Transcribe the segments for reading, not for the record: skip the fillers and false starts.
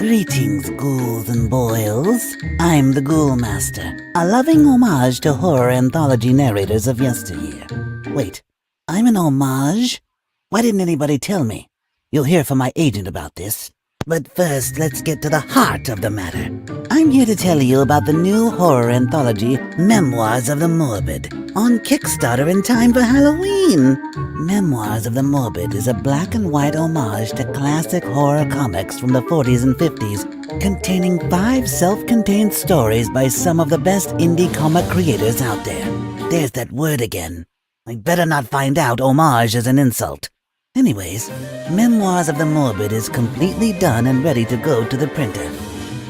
Greetings, ghouls and boils. I'm the Ghoul Master, a loving homage to horror anthology narrators of yesteryear. Wait, I'm an homage? Why didn't anybody tell me? You'll hear from my agent about this. But first, let's get to the heart of the matter. I'm here to tell you about the new horror anthology, Memoirs of the Morbid, on Kickstarter in time for Halloween. Memoirs of the Morbid is a black and white homage to classic horror comics from the 40s and 50s, containing 5 self-contained stories by some of the best indie comic creators out there. There's that word again. I better not find out homage is an insult. Anyways, Memoirs of the Morbid is completely done and ready to go to the printer.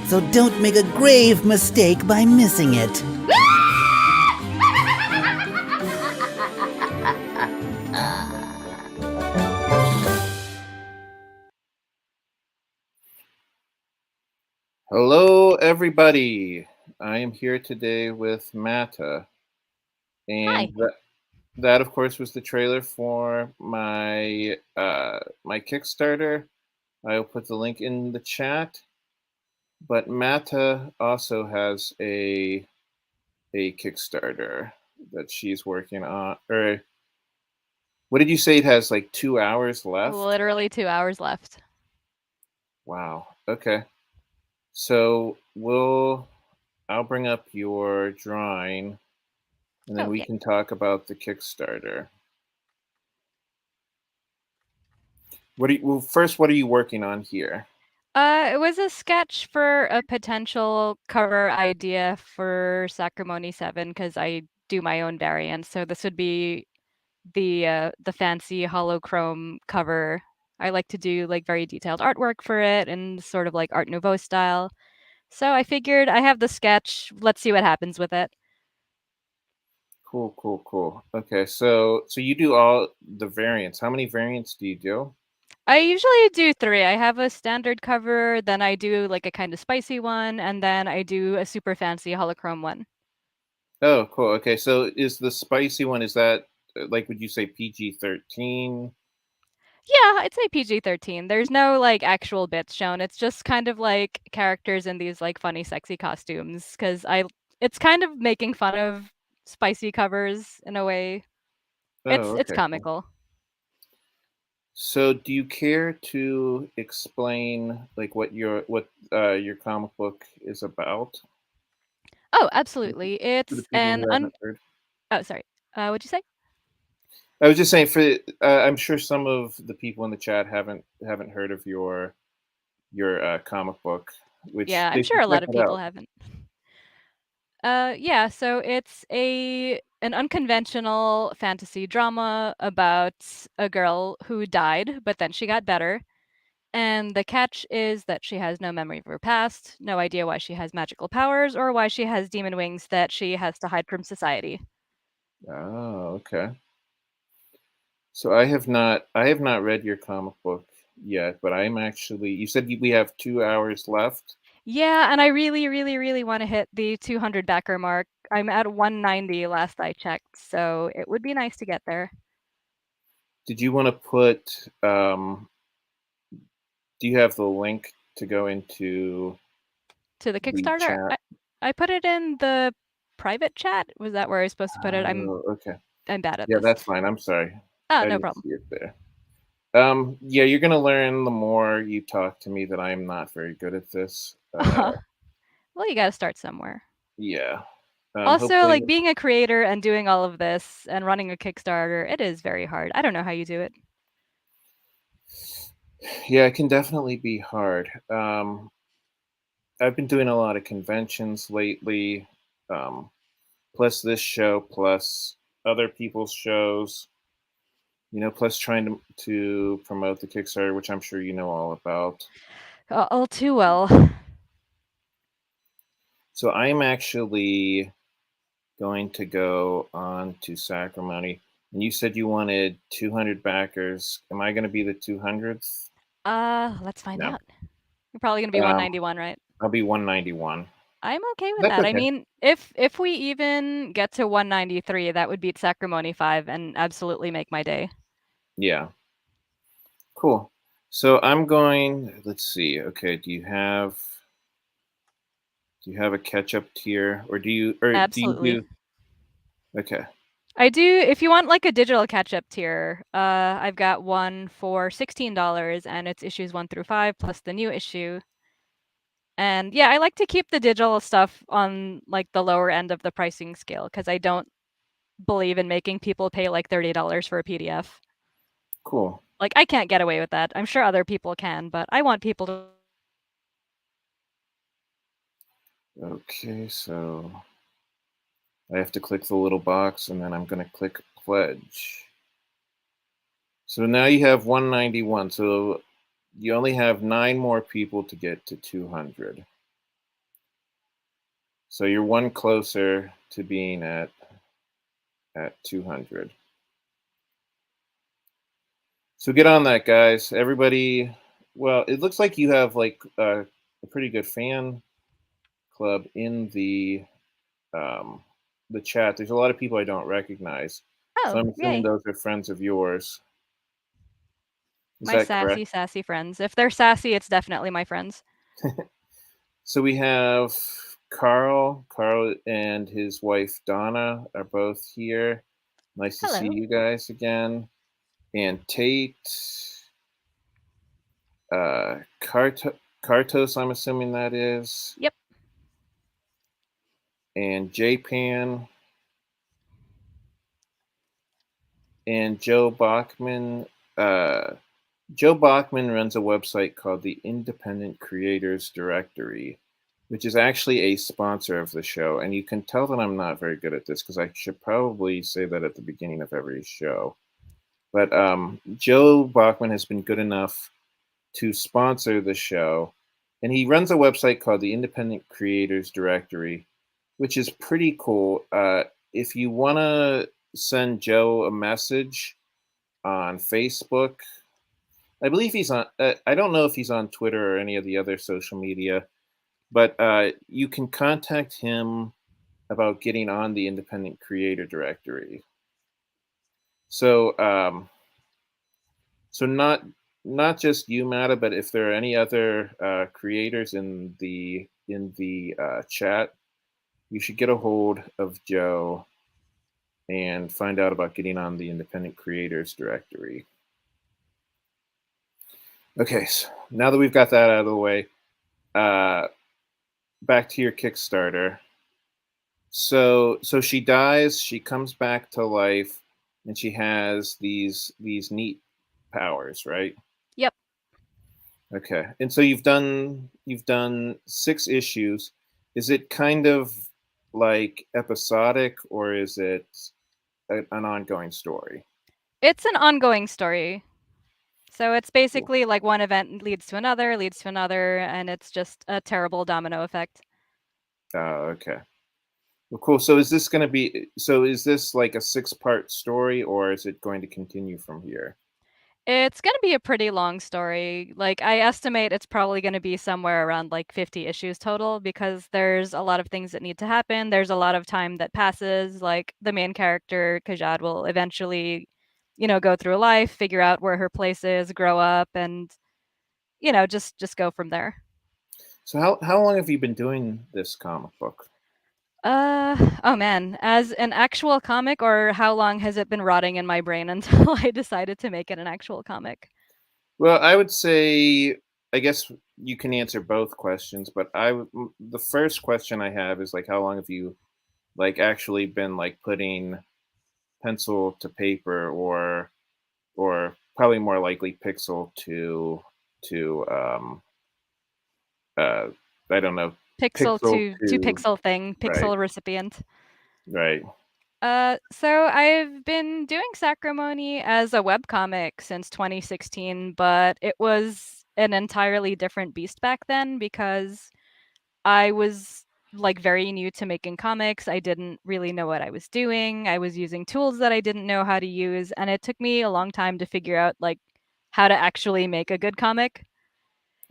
So don't make a grave mistake by missing it. Hello, everybody. I am here today with Matta, and that, of course, was the trailer for my my Kickstarter. I'll put the link in the chat. But Matta also has a Kickstarter that she's working on. Or what did you say? It has like 2 hours left. Literally 2 hours left. Wow. Okay. So I'll bring up your drawing, and then we can talk about the Kickstarter. First, what are you working on here? It was a sketch for a potential cover idea for Sacrimony 7 because I do my own variants. So this would be the fancy holochrome cover. I like to do like very detailed artwork for it and sort of like Art Nouveau style. So I figured I have the sketch. Let's see what happens with it. Cool. Okay, so you do all the variants. How many variants do you do? I usually do 3. I have a standard cover, then I do like a kind of spicy one, and then I do a super fancy holochrome one. Oh, cool. Okay, so is the spicy one, is that like, would you say PG-13? Yeah, I'd say PG-13. There's no like actual bits shown. It's just kind of like characters in these like funny, sexy costumes. Because it's kind of making fun of spicy covers in a way. Oh, It's okay. comical. So, do you care to explain like what your comic book is about? Oh, absolutely. For the It's people who haven't heard. oh, sorry. What'd you say? I was just saying I'm sure some of the people in the chat haven't heard of your comic book, which Yeah, they I'm should sure a check lot of it people out. haven't. Yeah, so it's an unconventional fantasy drama about a girl who died, but then she got better. And the catch is that she has no memory of her past, no idea why she has magical powers, or why she has demon wings that she has to hide from society. Oh, okay. So I have not read your comic book yet, but I'm actually. You said we have 2 hours left. Yeah, and I really, really, really want to hit the 200 backer mark. I'm at 190 last I checked, so it would be nice to get there. Did you want to put? Do you have the link to go into To the the Kickstarter, chat? I put it in the private chat. Was that where I was supposed to put it? Oh, okay. I'm bad at Yeah, this. that's fine. I'm sorry. Oh, I no didn't problem. see it there. Yeah, you're gonna learn the more you talk to me that I'm not very good at this. Well, you gotta start somewhere. Yeah. Also, Hopefully, like, being a creator and doing all of this and running a Kickstarter, it is very hard. I don't know how you do it. yeah, it can definitely be hard. I've been doing a lot of conventions lately, plus this show, plus other people's shows. Plus trying to promote the Kickstarter, which I'm sure you know all about. All too well. So I'm actually going to go on to Sacrimony, and you said you wanted 200 backers. Am I going to be the 200th? Let's find No. out. You're probably gonna be 191, right? I'll be 191. I'm okay with That's that. I okay. mean, if we even get to 193, that would beat Sacrimony 5 and absolutely make my day. Yeah. Cool. So I'm going. Let's see. Okay, do you have a catch-up tier, or do you Absolutely. do? Okay, I do if you want, like, a digital catch-up tier, I've got one for $16, and it's issues 1 through 5 plus the new issue. And, yeah, I like to keep the digital stuff on, like, the lower end of the pricing scale because I don't believe in making people pay, like, $30 for a PDF. cool. Like, I can't get away with that. I'm sure other people can, but I want people to. Okay, so I have to click the little box, and then I'm going to click pledge. So now you have 191. So you only have 9 more people to get to 200. So you're one closer to being at 200. So get on that, guys. Everybody. Well, it looks like you have like a pretty good fan club in um, the chat. There's a lot of people I don't recognize, so Oh, I'm assuming yay. those are friends of yours. Is My that correct? sassy, sassy friends. If they're sassy, it's definitely my friends. So we have Carl. Carl and his wife Donna are both here. Nice to see Hello. you guys again. And Tate, Cartos, I'm assuming that is, Yep. and J-Pan, and Joe Bachman. Uh, Joe Bachman runs a website called the Independent Creators Directory, which is actually a sponsor of the show. And you can tell that I'm not very good at this because I should probably say that at the beginning of every show. But Joe Bachman has been good enough to sponsor the show. And he runs a website called the Independent Creators Directory, which is pretty cool. If you want to send Joe a message on Facebook, I believe he's on, I don't know if he's on Twitter or any of the other social media, but you can contact him about getting on the Independent Creator Directory. So, so not just you, Matta, but if there are any other creators in the chat, you should get a hold of Joe and find out about getting on the Independent Creators Directory. Okay, so now that we've got that out of the way, uh, back to your Kickstarter. So she dies, she comes back to life, and she has these neat powers, right? Yep. Okay. And so you've done 6 issues. Is it kind of like episodic, or is it an ongoing story? It's an ongoing story. So it's Cool. basically like one event leads to another, and it's just a terrible domino effect. Okay. Well, cool. So is this like a 6-part story, or is it going to continue from here? It's gonna be a pretty long story. Like, I estimate it's probably gonna be somewhere around, like, 50 issues total because there's a lot of things that need to happen. There's a lot of time that passes, like, the main character, Kajad, will eventually, go through life, figure out where her place is, grow up, and, just go from there. So how long have you been doing this comic book? Oh, man. As an actual comic, or how long has it been rotting in my brain until I decided to make it an actual comic? Well, I would say, I guess you can answer both questions, but the first question I have is like, how long have you like actually been like putting pencil to paper, or probably more likely pixel to uh I don't know, Pixel pixel to to pixel thing, right, pixel recipient. right. So I've been doing Sacrimony as a webcomic since 2016, but it was an entirely different beast back then because I was like very new to making comics. I didn't really know what I was doing. I was using tools that I didn't know how to use, and it took me a long time to figure out like how to actually make a good comic.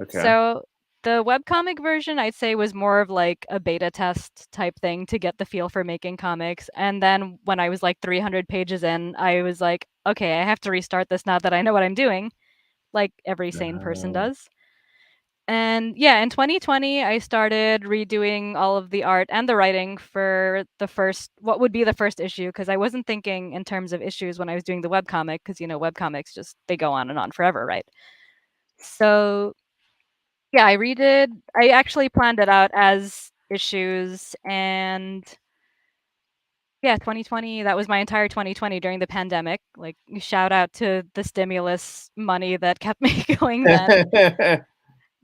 Okay. So the webcomic version, I'd say, was more of like a beta test type thing to get the feel for making comics. And then when I was like 300 pages in, I was like, okay, I have to restart this now that I know what I'm doing. like every sane person Oh. does. And yeah, in 2020, I started redoing all of the art and the writing for what would be the first issue, because I wasn't thinking in terms of issues when I was doing the webcomic, because, webcomics just, they go on and on forever, right? So yeah, I actually planned it out as issues, and yeah, 2020, that was my entire 2020 during the pandemic. Like, shout out to the stimulus money that kept me going then,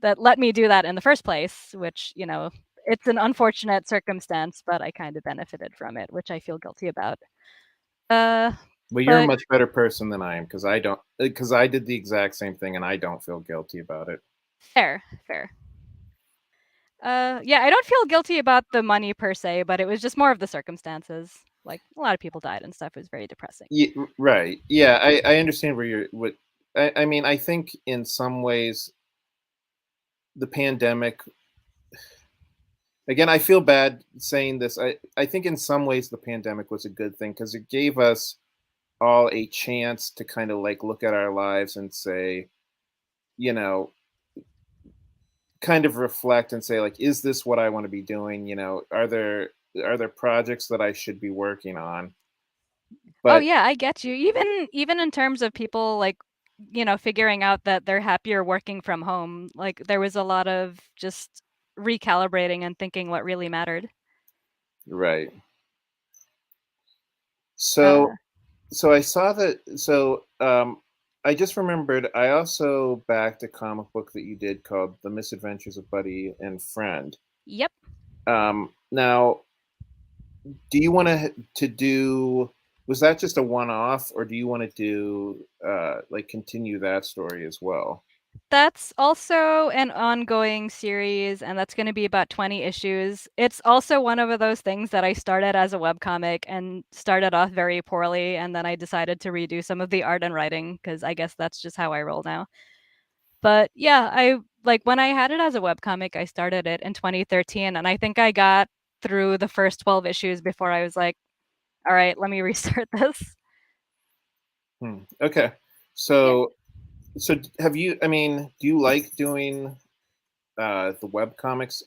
that let me do that in the first place, which, it's an unfortunate circumstance, but I kind of benefited from it, which I feel guilty about. Uh, Well, you're a but much better person than I am because I don't because I did the exact same thing and I don't feel guilty about it. fair, fair. Yeah, I don't feel guilty about the money per se, but it was just more of the circumstances. Like, a lot of people died and stuff. It was very depressing. Yeah, right. Yeah, I understand where you're. What I mean, I think in some ways the pandemic. Again, I feel bad saying this. I think in some ways the pandemic was a good thing because it gave us all a chance to kind of like look at our lives and say, you know, kind of reflect and say like, is this what I want to be doing? Are there projects that I should be working on? Oh But yeah, I get you. Even in terms of people, like, figuring out that they're happier working from home, like, there was a lot of just recalibrating and thinking what really mattered. right. Uh, So I saw that. I just remembered. I also backed a comic book that you did called "The Misadventures of Buddy and Friend." yep. Now, do you want to do? Was that just a one-off, or do you want to do like continue that story as well? That's also an ongoing series, and that's going to be about 20 issues. It's also one of those things that I started as a webcomic and started off very poorly, and then I decided to redo some of the art and writing, because I guess that's just how I roll now. But yeah, I like, when I had it as a webcomic, I started it in 2013, and I think I got through the first 12 issues before I was like, all right, let me restart this. Okay. Yeah. So, have you? I mean, do you like doing the web comics?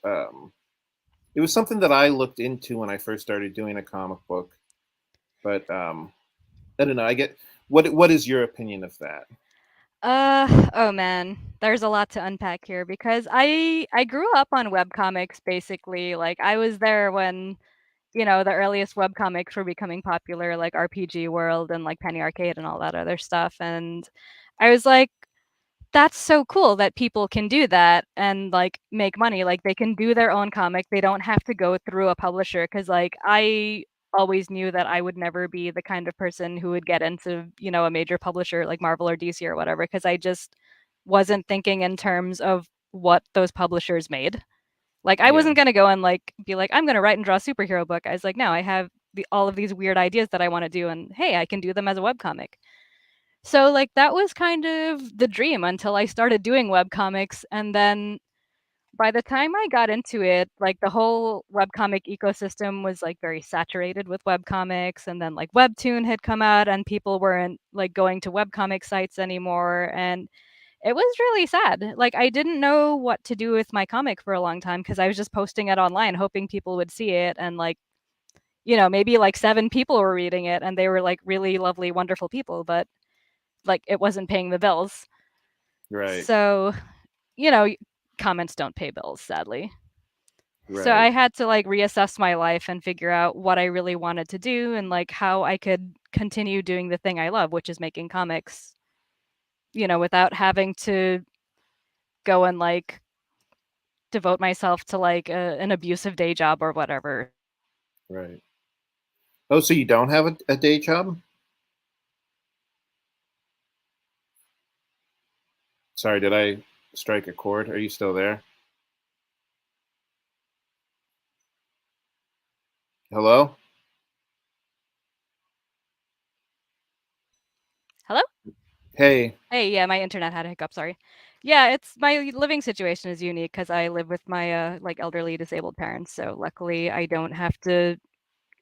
It was something that I looked into when I first started doing a comic book, but I don't know. I get what is your opinion of that? Oh man, there's a lot to unpack here, because I grew up on webcomics basically. Like, I was there when, the earliest webcomics were becoming popular, like RPG World and like Penny Arcade and all that other stuff. And I was like, that's so cool that people can do that and like make money. Like, they can do their own comic. They don't have to go through a publisher, because like, I always knew that I would never be the kind of person who would get into, a major publisher like Marvel or DC or whatever, because I just wasn't thinking in terms of what those publishers made. Like, I Yeah, wasn't going to go and like be like, I'm going to write and draw a superhero book. I was like, no, I have all of these weird ideas that I want to do, and hey, I can do them as a webcomic. So like, that was kind of the dream until I started doing webcomics, and then by the time I got into it, like, the whole webcomic ecosystem was like very saturated with webcomics, and then like Webtoon had come out and people weren't like going to webcomic sites anymore, and it was really sad. Like, I didn't know what to do with my comic for a long time, because I was just posting it online hoping people would see it, and like, maybe like 7 people were reading it, and they were like really lovely, wonderful people, but like, it wasn't paying the bills. right, So, you know, comments don't pay bills, sadly. So right, I had to like reassess my life and figure out what I really wanted to do, and like how I could continue doing the thing I love, which is making comics, without having to go and like devote myself to like an abusive day job or whatever. right. Oh, so you don't have a day job? Sorry, did I strike a chord? Are you still there? Hello? Hello? Hey. Hey, yeah, my internet had a hiccup, sorry. Yeah, it's my living situation is unique, because I live with my like elderly disabled parents. So luckily I don't have to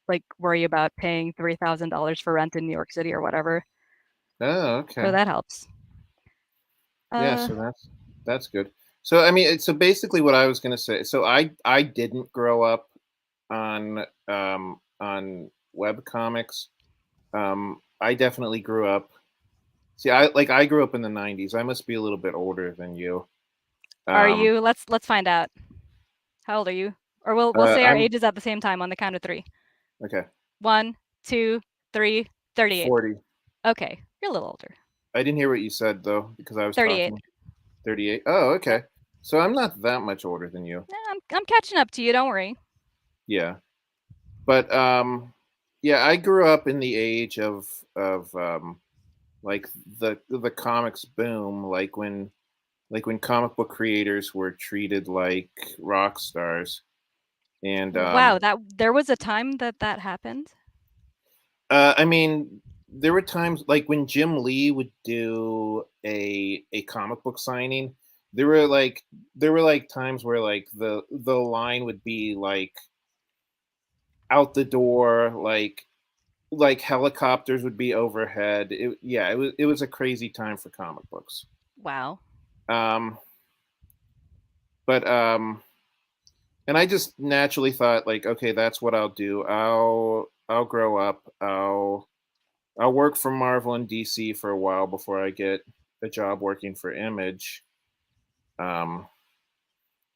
like worry about paying $3,000 for rent in New York City or whatever. Oh, So okay. that helps. Yeah, Uh, so that's good. So I mean, so basically, what I was gonna say. So I didn't grow up on web comics. I definitely grew up. See, I grew up in the '90s. I must be a little bit older than you. are Um, you? Let's find out. How old are you? Or we'll say our I'm ages at the same time on the count of three. okay. 1, 2, 3, 38. 40. Okay, you're a little older. I didn't hear what you said though because I was 38. talking. 38. Oh, Yep. okay. So I'm not that much older than you. Yeah, I'm catching up to you. Don't worry. Yeah. But yeah, I grew up in the age of like the comics boom, like when comic book creators were treated like rock stars. And Wow, that there was a time that that happened. I mean, there were times like when Jim Lee would do a comic book signing, there were like times where like the line would be like out the door, like helicopters would be overhead. Yeah, it was a crazy time for comic books. Wow. Um, but and I just naturally thought like, okay, that's what I'll do. I'll grow up. I'll work for Marvel and DC for a while before I get a job working for Image. Um,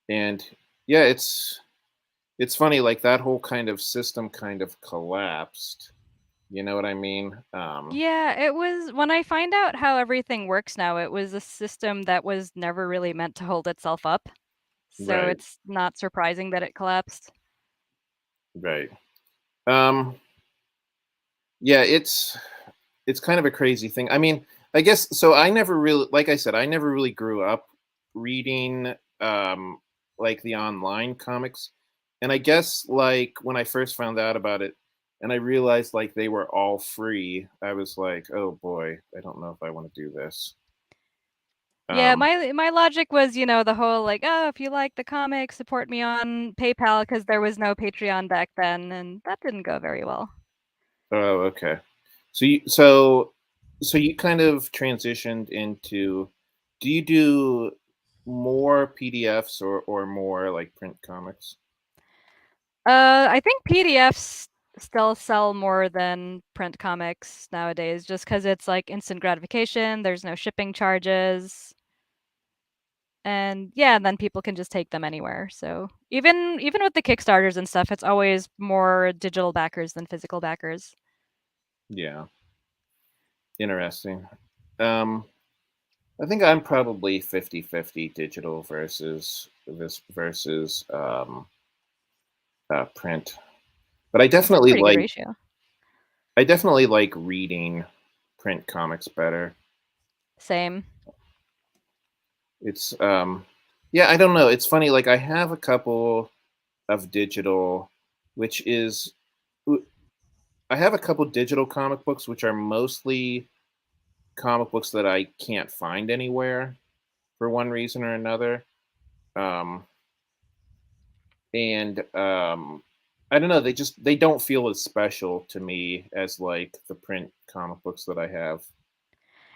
and yeah, it's funny like that whole kind of system kind of collapsed. You know what I mean? Yeah, it was when I find out how everything works now, it was a system that was never really meant to hold itself up. So Right, it's not surprising that it collapsed. right. Um, yeah, it's kind of a crazy thing. I mean, I guess so. I never really, like I said, I never really grew up reading like the online comics, and I guess like when I first found out about it, and I realized like they were all free, I was like, oh boy, I don't know if I want to do this. Yeah, Um, my logic was, the whole like, "Oh, if you like the comic, support me on PayPal," because there was no Patreon back then, and that didn't go very well. oh, okay. So you kind of transitioned into. Do you do more PDFs or more like print comics? I think PDFs still sell more than print comics nowadays, just because it's like instant gratification, there's no shipping charges, and yeah, then people can just take them anywhere. So even with the Kickstarters and stuff, it's always more digital backers than physical backers. Yeah, interesting. Um, I think I'm probably 50-50 digital versus print. But That's a pretty good ratio. I definitely like reading print comics better. Same. It's yeah, I don't know. It's funny. Like I have a couple of digital, which is I have a couple digital comic books, which are mostly comic books that I can't find anywhere for one reason or another. Um, and I don't know. They don't feel as special to me as like the print comic books that I have.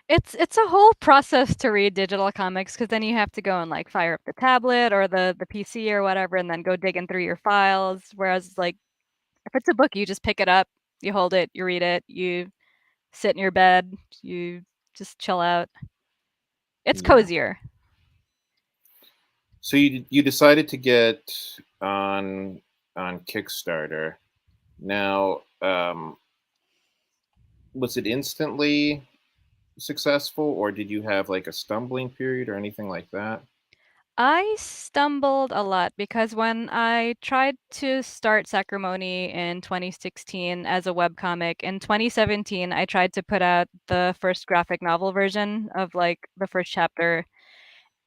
It's a whole process to read digital comics because then you have to go and like fire up the tablet or the PC or whatever, and then go digging through your files. Whereas like if it's a book, you just pick it up, you hold it, you read it, you sit in your bed, you just chill out. It's Yeah. cozier. So you decided to get on on Kickstarter. Now, was it instantly successful, or did you have like a stumbling period or anything like that? I stumbled a lot because when I tried to start Sacrimony in 2016 as a webcomic, in 2017 I tried to put out the first graphic novel version of like the first chapter,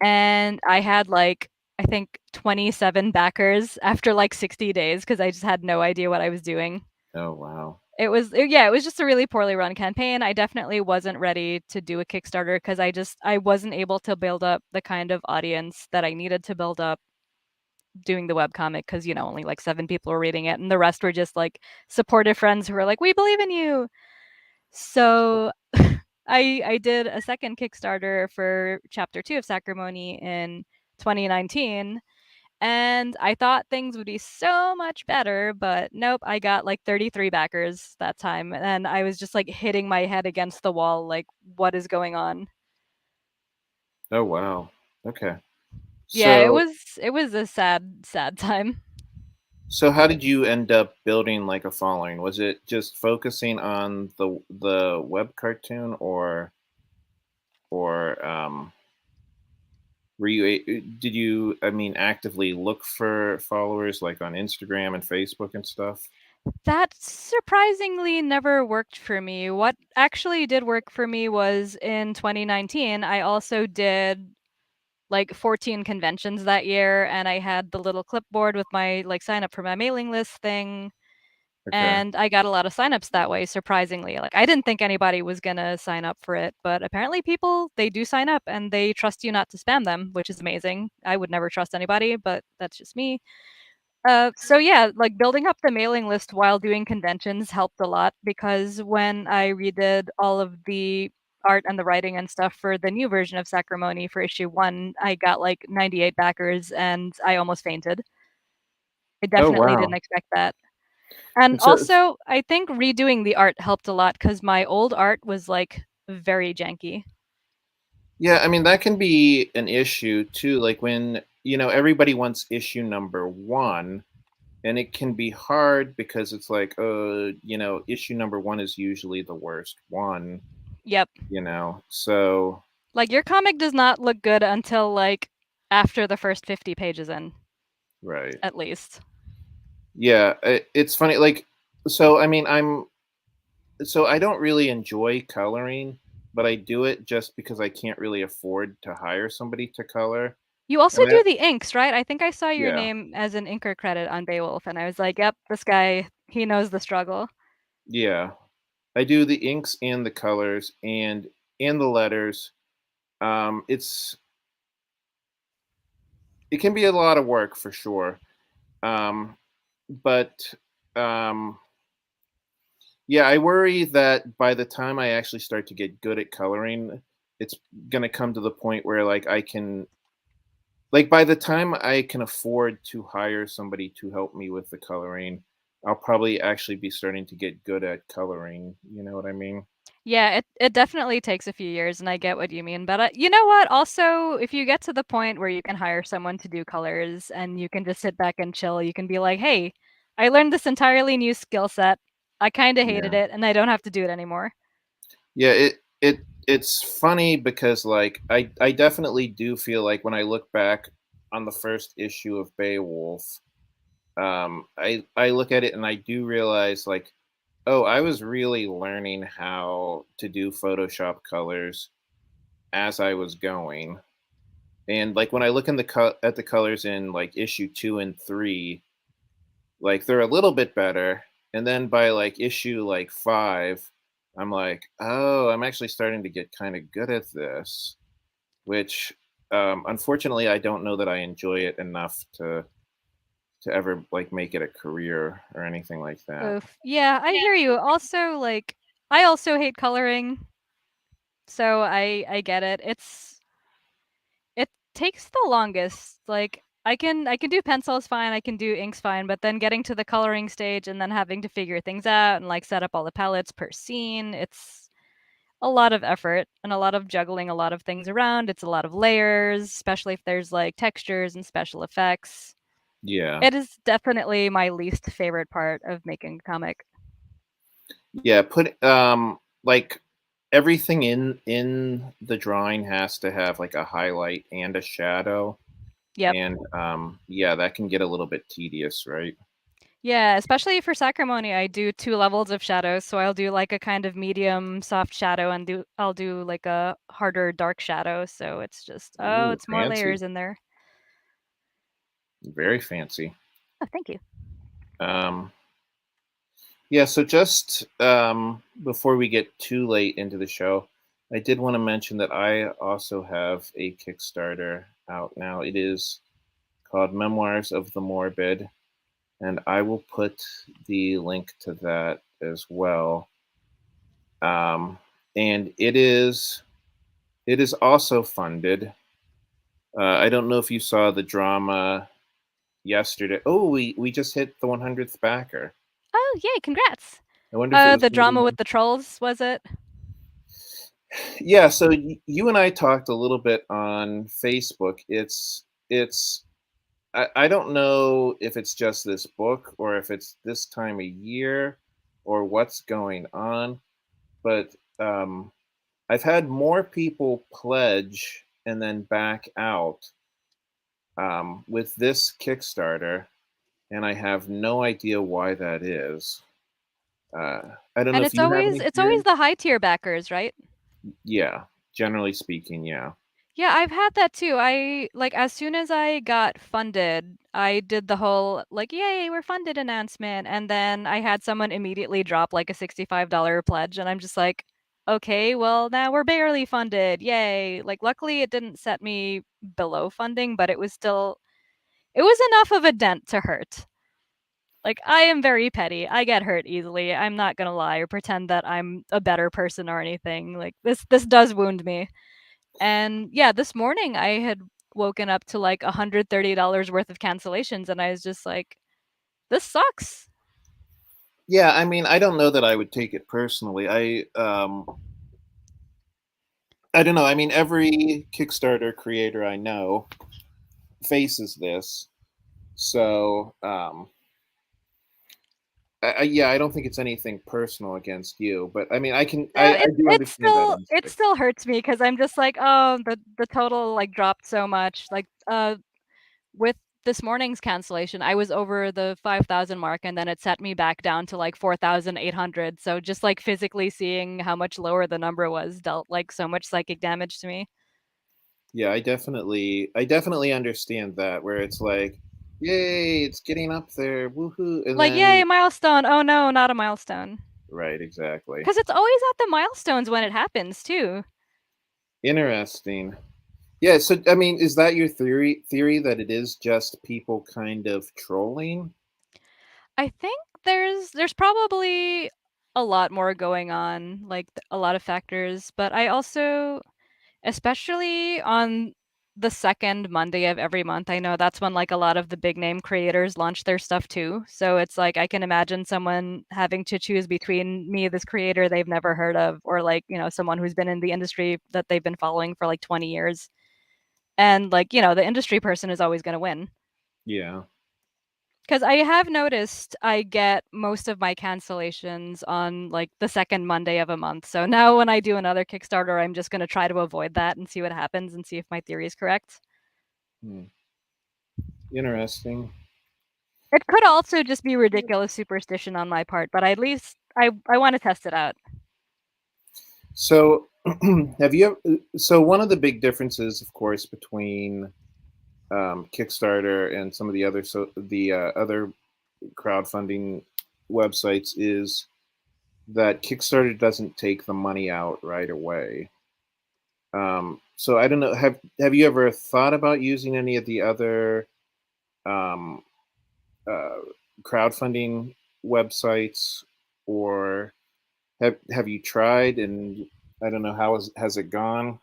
and I had like I think 27 backers after like 60 days because I just had no idea what I was doing. Oh wow. Yeah, it was just a really poorly run campaign. I definitely wasn't ready to do a Kickstarter because I wasn't able to build up the kind of audience that I needed to build up doing the webcomic because, only like 7 people were reading it and the rest were just like supportive friends who were like, "We believe in you." So I did a second Kickstarter for chapter 2 of Sacrimony in 2019, and I thought things would be so much better, but nope, I got like 33 backers that time, and I was just like hitting my head against the wall, like, what is going on? Oh wow. Okay. Yeah, So it was a sad, sad time. so how did you end up building like a following? Was it just focusing on the web cartoon, or were you did you, I mean, actively look for followers like on Instagram and Facebook and stuff? That surprisingly never worked for me. What actually did work for me was in 2019, I also did like 14 conventions that year, and I had the little clipboard with my like sign up for my mailing list thing, Okay. and I got a lot of signups that way, surprisingly. Like I didn't think anybody was gonna sign up for it, but apparently people they do sign up and they trust you not to spam them, which is amazing. I would never trust anybody, but that's just me. So yeah, like building up the mailing list while doing conventions helped a lot because when I redid all of the art and the writing and stuff for the new version of Sacrimony for issue 1, I got like 98 backers and I almost fainted. I Oh definitely didn't wow. expect that. And And so also, I think redoing the art helped a lot because my old art was like very janky. yeah, I mean that can be an issue too. Like when, everybody wants issue number one, and it can be hard because it's like, issue number one is usually the worst one, Yep. So Like your comic does not look good until like after the first 50 pages in, right. at least. Yeah, it's funny. Like, so I mean, I don't really enjoy coloring, but I do it just because I can't really afford to hire somebody to color. You also And do the inks, right? I think I saw your yeah, name as an inker credit on Beowulf, and I was like, "Yep, this guy, he knows the struggle." yeah, I do the inks and the colors and the letters. It can be a lot of work for sure. Um, but um, yeah, I worry that by the time I actually start to get good at coloring, it's gonna come to the point where by the time I can afford to hire somebody to help me with the coloring, I'll probably actually be starting to get good at coloring. You know what I mean? Yeah, it definitely takes a few years, and I get what you mean. But you know what? Also, if you get to the point where you can hire someone to do colors and you can just sit back and chill, you can be like, "Hey, I learned this entirely new skill set. I kind of hated Yeah. it, and I don't have to do it anymore." Yeah, it's funny because like I definitely do feel like when I look back on the first issue of Beowulf, I look at it and I do realize like, oh, I was really learning how to do Photoshop colors as I was going. And like when I look in at the colors in like issue 2 and 3, like they're a little bit better, and then by like issue like 5, I'm like, "Oh, I'm actually starting to get kind of good at this," which unfortunately I don't know that I enjoy it enough to ever like make it a career or anything like that. Oof. Yeah, I hear you. Also, like, I also hate coloring, so I get it. It takes the longest. Like I can do pencils fine, I can do inks fine, but then getting to the coloring stage and then having to figure things out and like set up all the palettes per scene, it's a lot of effort and a lot of juggling a lot of things around. It's a lot of layers, especially if there's like textures and special effects. Yeah. It is definitely my least favorite part of making a comic. Yeah, put like everything in the drawing has to have like a highlight and a shadow, Yep. and yeah, that can get a little bit tedious, right? Yeah, especially for Sacrimony, I do 2 levels of shadows, so I'll do, like, a kind of medium soft shadow and I'll do, like, a harder dark shadow, so it's just oh, Ooh, it's more fancy. layers in there. Very fancy. Oh, thank you. Um yeah, so just before we get too late into the show, I did want to mention that I also have a Kickstarter out now. It is called Memoirs of the Morbid, and I will put the link to that as well. Um, and it is also funded. I don't know if you saw the drama yesterday. Oh, we just hit the 100th backer. Oh, yay, congrats. I wonder if it was The gonna be drama with more. the trolls, was it? Yeah, so you and I talked a little bit on Facebook. It's I don't know if it's just this book or if it's this time of year or what's going on, but I've had more people pledge and then back out with this Kickstarter, and I have no idea why that is. I don't know And if you have any it's always theory. the high tier backers, right? Yeah, generally speaking, yeah. Yeah, I've had that too. I like as soon as I got funded, I did the whole like, "Yay, we're funded" announcement, and then I had someone immediately drop like a $65 pledge, and I'm just like, "Okay, well, now we're barely funded. Yay." Like luckily it didn't set me below funding, but it was enough of a dent to hurt. Like I am very petty. I get hurt easily. I'm not going to lie or pretend that I'm a better person or anything. Like this does wound me. And yeah, this morning I had woken up to like $130 worth of cancellations and I was just like, this sucks. Yeah, I mean, I don't know that I would take it personally. I don't know. I mean, every Kickstarter creator I know faces this. So, yeah, I don't think it's anything personal against you, but I mean, No, I do understand that it instinct. still hurts me because I'm just like, oh, the total like dropped so much. Like with this morning's cancellation, I was over the 5,000 mark and then it set me back down to like 4,800. So just like physically seeing how much lower the number was dealt like so much psychic damage to me. Yeah, I definitely understand that where it's like, yay, it's getting up there, woohoo, and Like, yay, then a milestone. Oh no, not a milestone. right, exactly. Because it's always at the milestones when it happens too. Interesting. Yeah, so I mean, is that your theory that it is just people kind of trolling? I think there's probably a lot more going on, like a lot of factors, but I also especially on the second Monday of every month, I know that's when like a lot of the big name creators launch their stuff too. So it's like I can imagine someone having to choose between me, this creator they've never heard of, or like, someone who's been in the industry that they've been following for like 20 years. And like, the industry person is always going to win. Yeah. Because I have noticed I get most of my cancellations on like the second Monday of a month. So now when I do another Kickstarter, I'm just going to try to avoid that and see what happens and see if my theory is correct. Hmm. Interesting. It could also just be ridiculous superstition on my part, but at least I want to test it out. So, so one of the big differences, of course, between Kickstarter and some of the other crowdfunding websites is that Kickstarter doesn't take the money out right away. So I don't know. Have you ever thought about using any of the other um, uh, crowdfunding websites, or have you tried? And I don't know has it gone?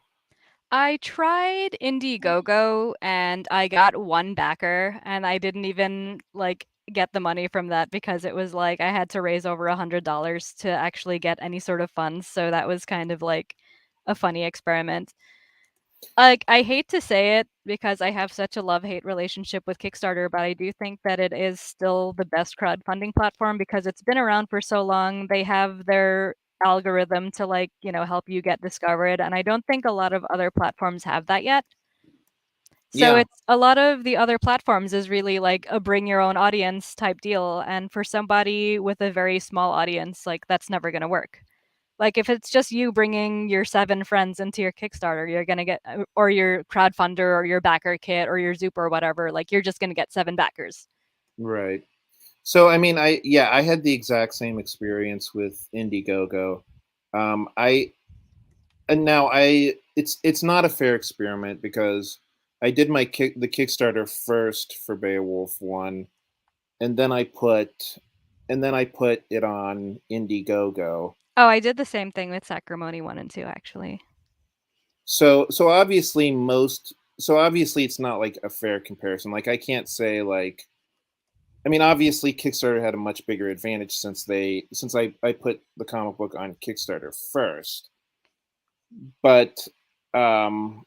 I tried Indiegogo and I got one backer and I didn't even like get the money from that because it was like I had to raise over $100 to actually get any sort of funds. So that was kind of like a funny experiment. Like I hate to say it because I have such a love-hate relationship with Kickstarter, but I do think that it is still the best crowdfunding platform because it's been around for so long. They have their algorithm to like, help you get discovered, and I don't think a lot of other platforms have that yet. So Yeah, it's a lot of the other platforms is really like a bring your own audience type deal, and for somebody with a very small audience, like that's never going to work. Like if it's just you bringing your 7 friends into your Kickstarter, you're gonna get or your crowdfunder or your backer kit or your Zoop or whatever, like you're just gonna get 7 backers. right. So I mean, I had the exact same experience with Indiegogo. I and now I it's not a fair experiment because I did the Kickstarter first for Beowulf one, and then I put it on Indiegogo, Oh, I did the same thing with Sacrimony 1 and 2, actually. So obviously it's not like a fair comparison. Like I can't say like I mean obviously Kickstarter had a much bigger advantage since I put the comic book on Kickstarter first. But um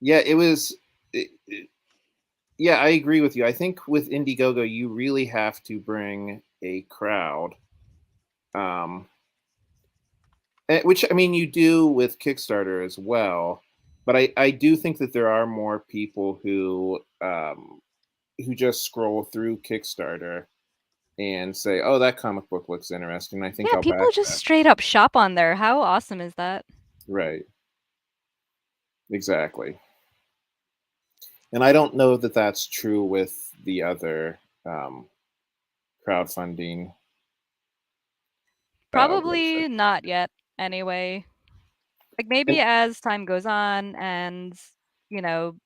yeah, yeah, I agree with you. I think with Indiegogo you really have to bring a crowd. Um which I mean you do with Kickstarter as well, but I do think that there are more people who just scroll through Kickstarter and say, "Oh, that comic book looks interesting. I think Yeah, I'll people back just that." straight up shop on there. How awesome is that? Right. Exactly. And I don't know that that's true with the other crowdfunding Probably websites. not yet, anyway. Like, maybe And as time goes on and,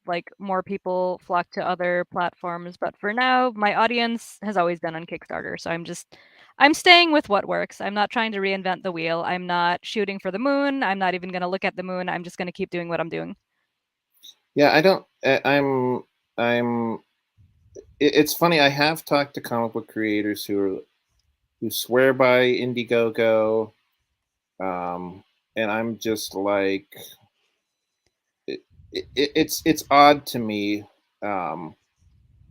like, more people flock to other platforms, but for now, my audience has always been on Kickstarter, so I'm staying with what works. I'm not trying to reinvent the wheel. I'm not shooting for the moon. I'm not even gonna look at the moon. I'm just gonna keep doing what I'm doing. yeah, I don't. I'm. It's funny. I have talked to comic book creators who swear by Indiegogo, um, and I'm just like, it's odd to me. Um,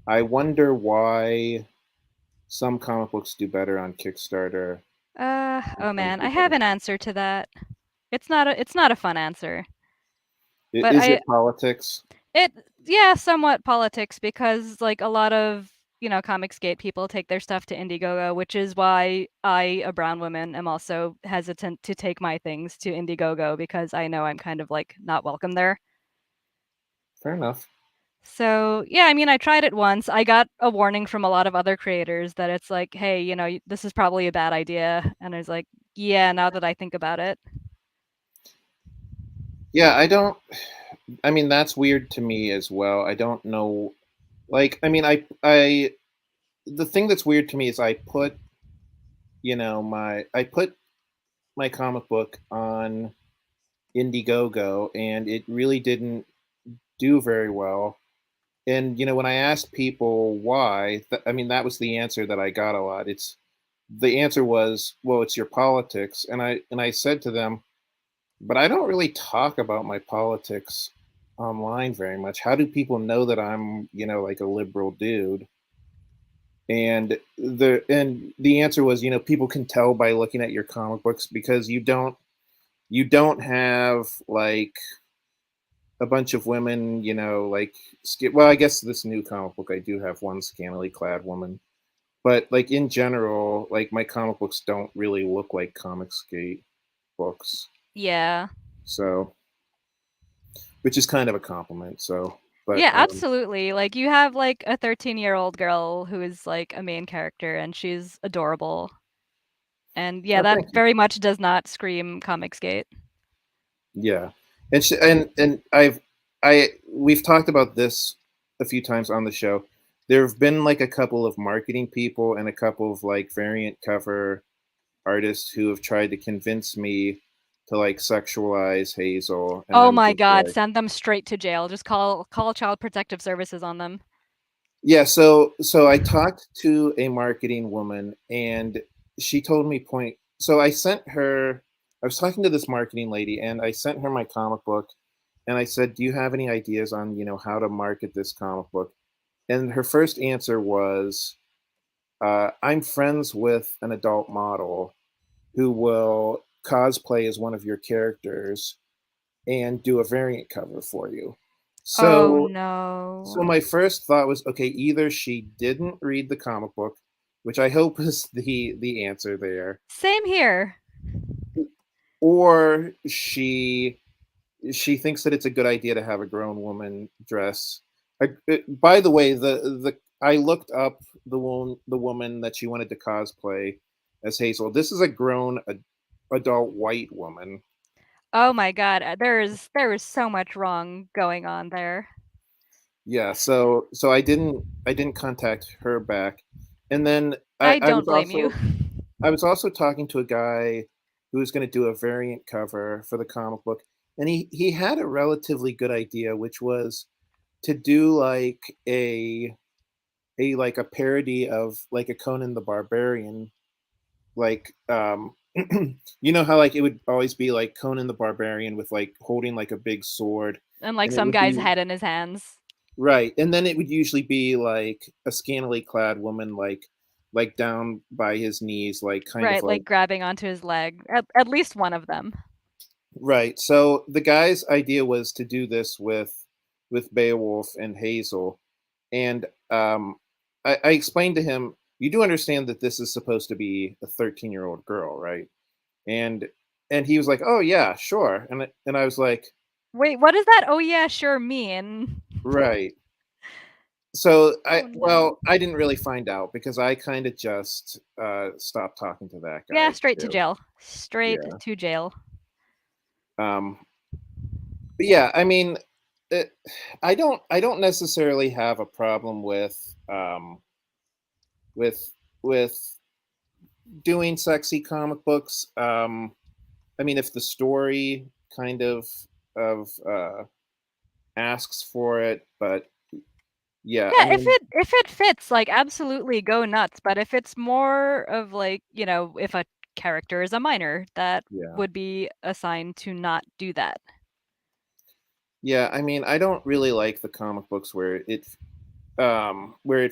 I wonder why some comic books do better on Kickstarter and Oh some man, I do have better. an answer to that. It's not a fun answer, but Is it politics? it yeah, somewhat politics because like a lot of, Comicsgate people take their stuff to Indiegogo, which is why I, a brown woman, am also hesitant to take my things to Indiegogo because I know I'm kind of like not welcome there. Fair enough. So, yeah, I mean, I tried it once. I got a warning from a lot of other creators that it's like, "Hey, this is probably a bad idea." And I was like, "Yeah, now that I think about it." Yeah, I don't. I mean, that's weird to me as well. I don't know. Like, I mean, the thing that's weird to me is I put my comic book on Indiegogo, and it really didn't do very well. And when I asked people why, I mean, that was the answer that I got a lot. The answer was, "Well, it's your politics," and I said to them, "But I don't really talk about my politics online very much. How do people know that I'm, like a liberal dude?" And the answer was, people can tell by looking at your comic books because you don't have like a bunch of women, like well, I guess this new comic book I do have one scantily clad woman, but like in general, like my comic books don't really look like Comicsgate books, Yeah. so which is kind of a compliment. So, but Yeah, absolutely. Like you have like a 13-year-old girl who is like a main character and she's adorable. And yeah, oh, that thank you. very much does not scream Comicsgate. Yeah, and we've talked about this a few times on the show. There have been like a couple of marketing people and a couple of like variant cover artists who have tried to convince me to like sexualize Hazel, and Oh I'm my just god, like, send them straight to jail. Just call Child Protective Services on them. yeah. So I talked to a marketing woman, and she told me point. So I sent her. I was talking to this marketing lady, and I sent her my comic book, and I said, "Do you have any ideas on how to market this comic book?" And her first answer was, "I'm friends with an adult model who will cosplay as one of your characters and do a variant cover for you." Oh So no. my first thought was, okay, either she didn't read the comic book, which I hope is the answer there, Same here. or she thinks that it's a good idea to have a grown woman dress. By the way, the I looked up the woman that she wanted to cosplay as Hazel. This is a grown adult white woman. Oh my god, there is so much wrong going on there. Yeah, so I didn't contact her back, and then I, I I don't was blame you. also I was also talking to a guy who was going to do a variant cover for the comic book, and he had a relatively good idea, which was to do like a parody of like a Conan the Barbarian, like you know how like it would always be like Conan the Barbarian with like holding like a big sword, And like and it some would guy's be head in his hands. right, and then it would usually be like a scantily clad woman, like down by his knees, like kind of Right, like like grabbing onto his leg. At least one of them. right. So the guy's idea was to do this with Beowulf and Hazel, and I explained to him, you do understand that this is supposed to be a 13-year-old girl, right? And and he was like, "Oh yeah, sure." And I was like, Wait, what does that "oh yeah, sure" mean? "Right." So Oh no. I didn't really find out because I kind of just stopped talking to that Yeah, guy straight to too. jail. Straight Yeah. to jail. Um, but yeah, I mean, it, I don't necessarily have a problem with with doing sexy comic books. I mean, if the story kind of asks for it, but yeah, I Yeah, mean, if it fits, like, absolutely go nuts, but if it's more of, like, if a character is a minor, that yeah, would be a sign to not do that. yeah. I mean, I don't really like the comic books where it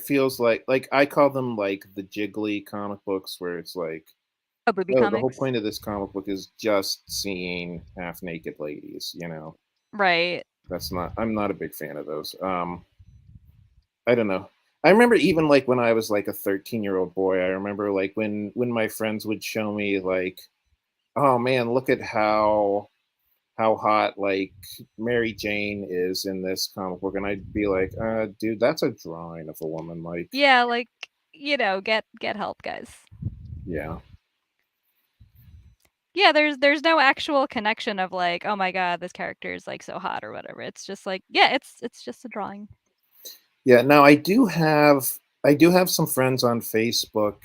feels like I call them like the jiggly comic books where it's like, Oh, booby oh, the whole comics? point of this comic book is just seeing half naked ladies. Right. That's not. I'm not a big fan of those. I don't know. I remember even like when I was like a 13-year-old boy. I remember like when my friends would show me like, oh man, look at how hot like Mary Jane is in this comic book, and I'd be like, dude, that's a drawing of a woman. Like, Yeah, like, get help, guys. yeah, Yeah, there's no actual connection of like, "Oh my god, this character is, like, so hot," or whatever. It's just like, yeah, it's just a drawing. yeah. Now I do have some friends on Facebook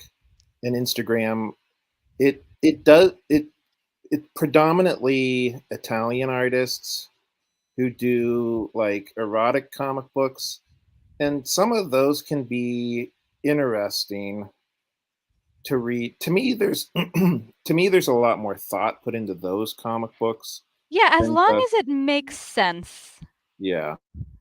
and Instagram. It predominantly Italian artists who do like erotic comic books, and some of those can be interesting to read. To me, there's to me there's a lot more thought put into those comic books Yeah, as than long just as it makes sense. yeah,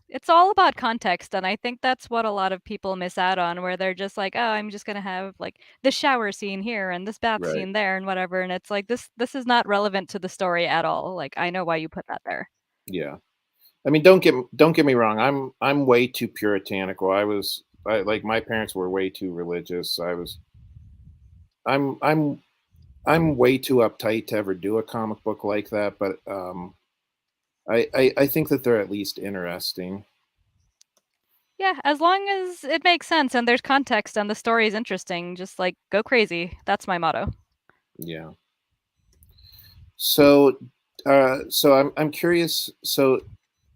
It's all about context, and I think that's what a lot of people miss out on, where they're just like, "Oh, I'm just gonna have, like, this shower scene here and this bath right, scene there and whatever," and it's like, this is not relevant to the story at all, like, I know why you put that there. yeah. I mean, don't get me wrong. I'm way too puritanical. Like my parents were way too religious. I'm I'm I'm way too uptight to ever do a comic book like that. But I think that they're at least interesting. Yeah, as long as it makes sense and there's context and the story is interesting, just, like, go crazy. That's my motto. Yeah. So so I'm curious. So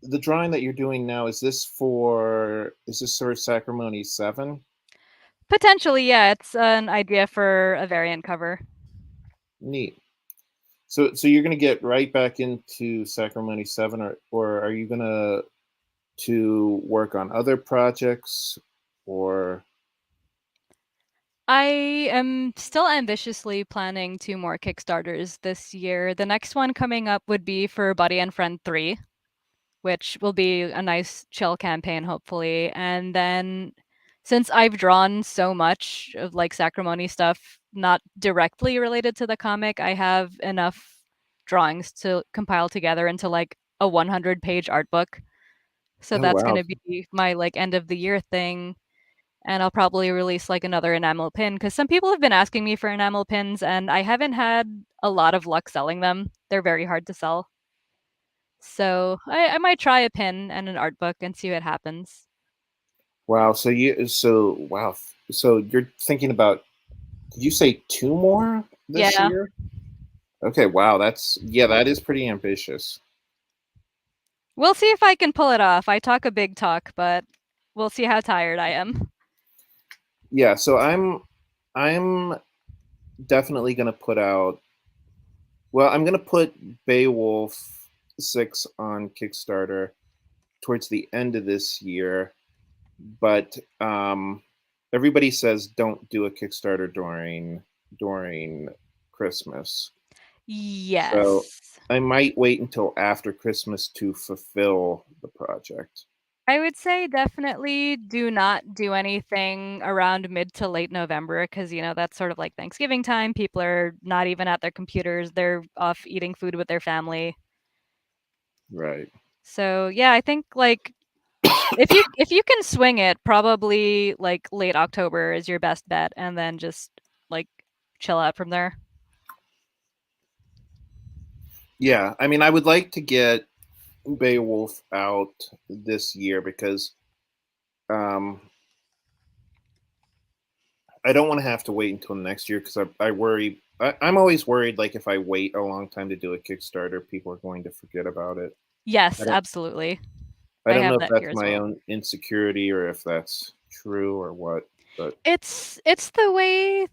the drawing that you're doing now, is this for Sacrimony 7? Potentially, yeah, it's an idea for a variant cover. Neat. So you're gonna get right back into Sacrimony 7, or are you gonna to work on other projects, or I am still ambitiously planning 2 more Kickstarters this year. The next one coming up would be for Buddy and Friend 3, which will be a nice chill campaign, hopefully. And then since I've drawn so much of like Sacrimony stuff, not directly related to the comic, I have enough drawings to compile together into like a 100-page art book. So oh that's wow. gonna be my like end of the year thing. And I'll probably release like another enamel pin because some people have been asking me for enamel pins and I haven't had a lot of luck selling them. They're very hard to sell. So I might try a pin and an art book and see what happens. Wow, so you're thinking about, did you say two more this Yeah, year? Okay, wow, that is pretty ambitious. we'll see if I can pull it off. I talk a big talk, but we'll see how tired I am. Yeah, so I'm definitely gonna put out Well, I'm gonna put Beowulf 6 on Kickstarter towards the end of this year, but everybody says don't do a Kickstarter during Christmas. So Yes. I might wait until after Christmas to fulfill the project. I would say definitely do not do anything around mid to late November because, that's sort of like Thanksgiving time. People are not even at their computers. They're off eating food with their family. Right. So, yeah, I think like if you can swing it, probably like late October is your best bet and then just like chill out from there. Yeah, I mean, I would like to get Beowulf out this year because um, I don't want to have to wait until next year because I worry. I'm always worried, like if I wait a long time to do a Kickstarter, people are going to forget about it. I Yes, don't. absolutely. I I don't know have if that that's fear as my well. own insecurity or if that's true or what. But It's the way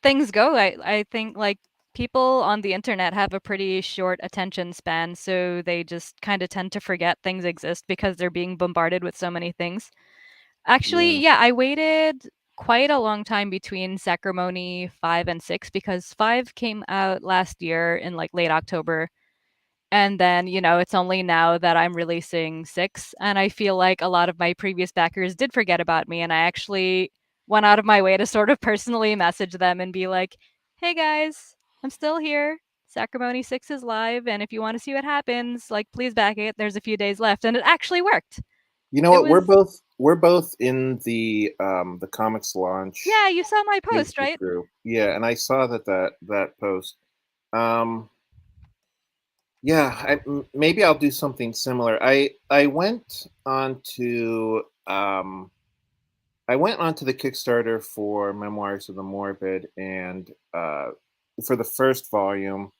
things go. I think like people on the internet have a pretty short attention span, so they just kind of tend to forget things exist because they're being bombarded with so many things. Actually, yeah. yeah, I waited quite a long time between Sacrimony 5 and 6 because 5 came out last year in like late October. And then, it's only now that I'm releasing 6, and I feel like a lot of my previous backers did forget about me, and I actually went out of my way to sort of personally message them and be like, "Hey guys, I'm still here. Sacrimony 6 is live, and if you want to see what happens, like please back it. There's a few days left." And it actually worked. You know It what? was We're both in the comics Yeah, launch you saw my post, Facebook right? group. Yeah, and I saw that post. Um, yeah, maybe I'll do something similar. I went onto the Kickstarter for Memoirs of the Morbid and for the first volume,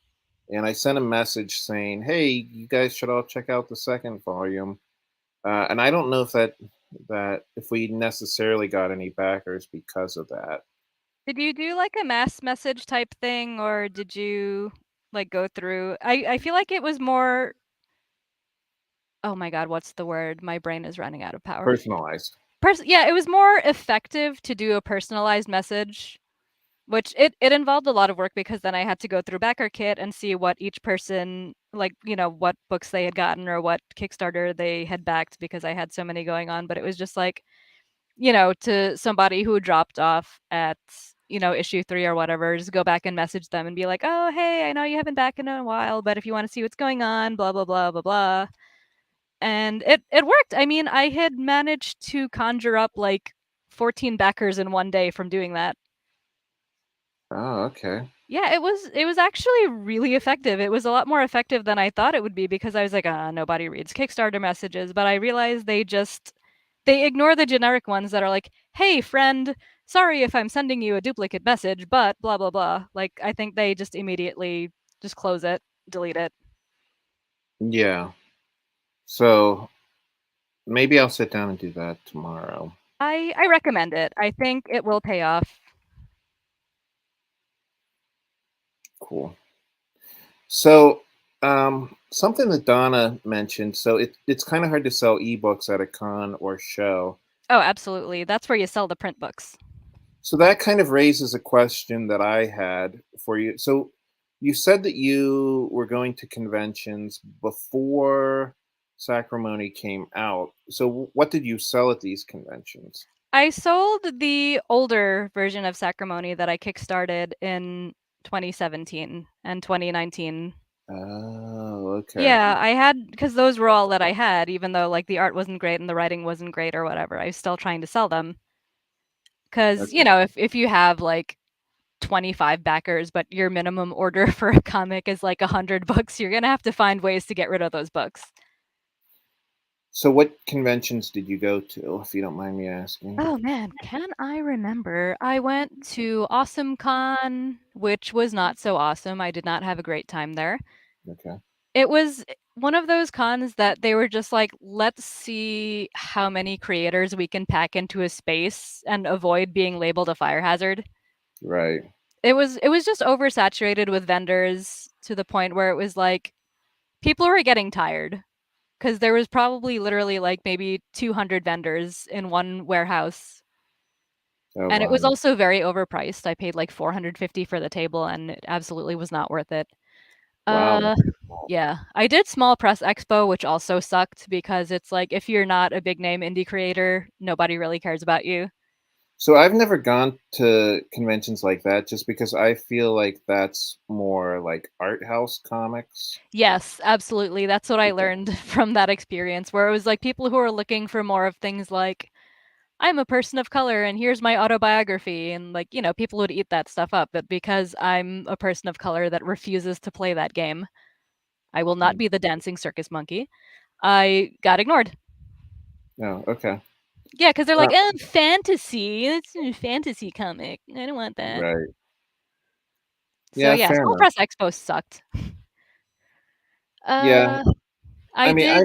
and I sent a message saying, "Hey, you guys should all check out the second volume." And I don't know if if we necessarily got any backers because of that. Did you do like a mass message type thing, or did you like go through? I feel like it was more. Oh my god, what's the word? My brain is running out of power. Personalized. Yeah, it was more effective to do a personalized message, which it involved a lot of work because then I had to go through backer kit and see what each person like, what books they had gotten or what Kickstarter they had backed because I had so many going on. But it was just like, to somebody who dropped off at, issue 3 or whatever, just go back and message them and be like, "Oh, hey, I know you haven't back in a while, but if you want to see what's going on, blah blah blah blah blah." And it worked. I mean, I had managed to conjure up like 14 backers in one day from doing that. Oh, okay. Yeah, it was actually really effective. It was a lot more effective than I thought it would be because I was like, nobody reads Kickstarter messages, but I realized they ignore the generic ones that are like, "Hey friend, sorry if I'm sending you a duplicate message, but blah blah blah." Like I think they just immediately just close it, delete it. Yeah. So maybe I'll sit down and do that tomorrow. I recommend it. I think it will pay off. Cool. So something that Donna mentioned. So it's kind of hard to sell ebooks at a con or show. Oh, absolutely. That's where you sell the print books. So that kind of raises a question that I had for you. So you said that you were going to conventions before Sacrimony came out. So what did you sell at these conventions? I sold the older version of Sacrimony that I kickstarted in 2017 and 2019. Oh, okay. Yeah, I had because those were all that I had, even though like the art wasn't great and the writing wasn't great or whatever. I was still trying to sell them because Okay. if you have like 25 backers, but your minimum order for a comic is like 100 books, you're gonna have to find ways to get rid of those books. So what conventions did you go to, if you don't mind me asking? Oh man, can I remember? I went to Awesome Con, which was not so awesome. I did not have a great time there. Okay. It was one of those cons that they were just like, let's see how many creators we can pack into a space and avoid being labeled a fire hazard. Right. It was just oversaturated with vendors to the point where it was like people were getting tired because there was probably literally like maybe 200 vendors in one warehouse. Oh And it was wow. also very overpriced. I paid like 450 for the table and it absolutely was not worth it. Wow. Uh yeah, I did Small Press Expo, which also sucked because it's like if you're not a big name indie creator, nobody really cares about you. So I've never gone to conventions like that just because I feel like that's more like art house comics. Yes, absolutely. That's what I Yeah. learned from that experience where it was like people who are looking for more of things like I'm a person of color and here's my autobiography and like, people would eat that stuff up, but because I'm a person of color that refuses to play that game, I will not Mm. be the dancing circus monkey. I got ignored. Oh, okay. Yeah, because they're like, Uh, "Oh, fantasy. It's a fantasy comic. I don't want that." right. So Yeah, yeah, fair Small enough. Press Expo sucked. Yeah, Uh, I I mean, did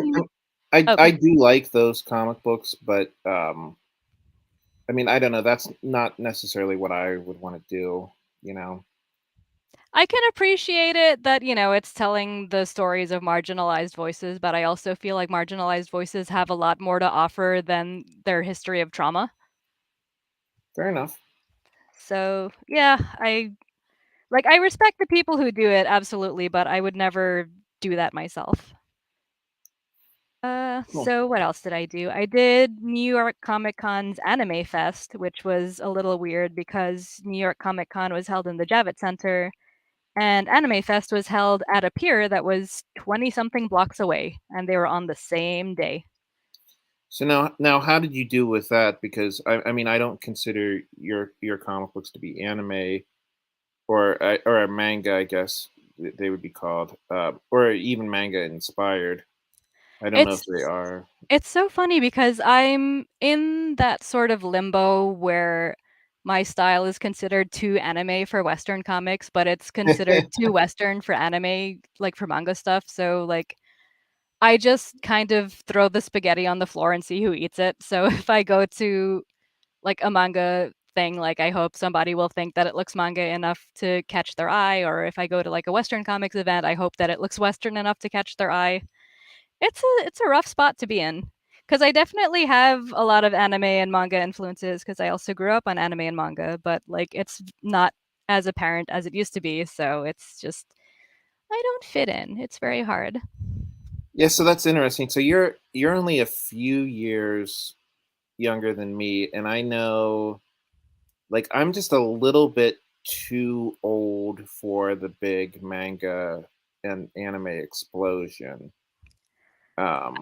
I okay. do like those comic books, but I mean, I don't know. That's not necessarily what I would want to do. You know. I can appreciate it that, it's telling the stories of marginalized voices, but I also feel like marginalized voices have a lot more to offer than their history of trauma. Fair enough. So, yeah, I respect the people who do it, absolutely, but I would never do that myself. Cool. So what else did I do? I did New York Comic Con's Anime Fest, which was a little weird because New York Comic Con was held in the Javits Center, and Anime Fest was held at a pier that was 20 something blocks away, and they were on the same day. So now, how did you do with that? Because I mean, I don't consider your comic books to be anime or a manga, I guess they would be called, or even manga inspired. I don't know if It's they are. it's so funny because I'm in that sort of limbo where my style is considered too anime for Western comics, but it's considered too Western for anime, like for manga stuff. So like I just kind of throw the spaghetti on the floor and see who eats it. So if I go to like a manga thing, like I hope somebody will think that it looks manga enough to catch their eye, or if I go to like a Western comics event, I hope that it looks Western enough to catch their eye. It's a rough spot to be in because I definitely have a lot of anime and manga influences because I also grew up on anime and manga, but like it's not as apparent as it used to be. So it's just I don't fit in. It's very hard. Yeah, so that's interesting. So you're only a few years younger than me, and I know like I'm just a little bit too old for the big manga and anime explosion.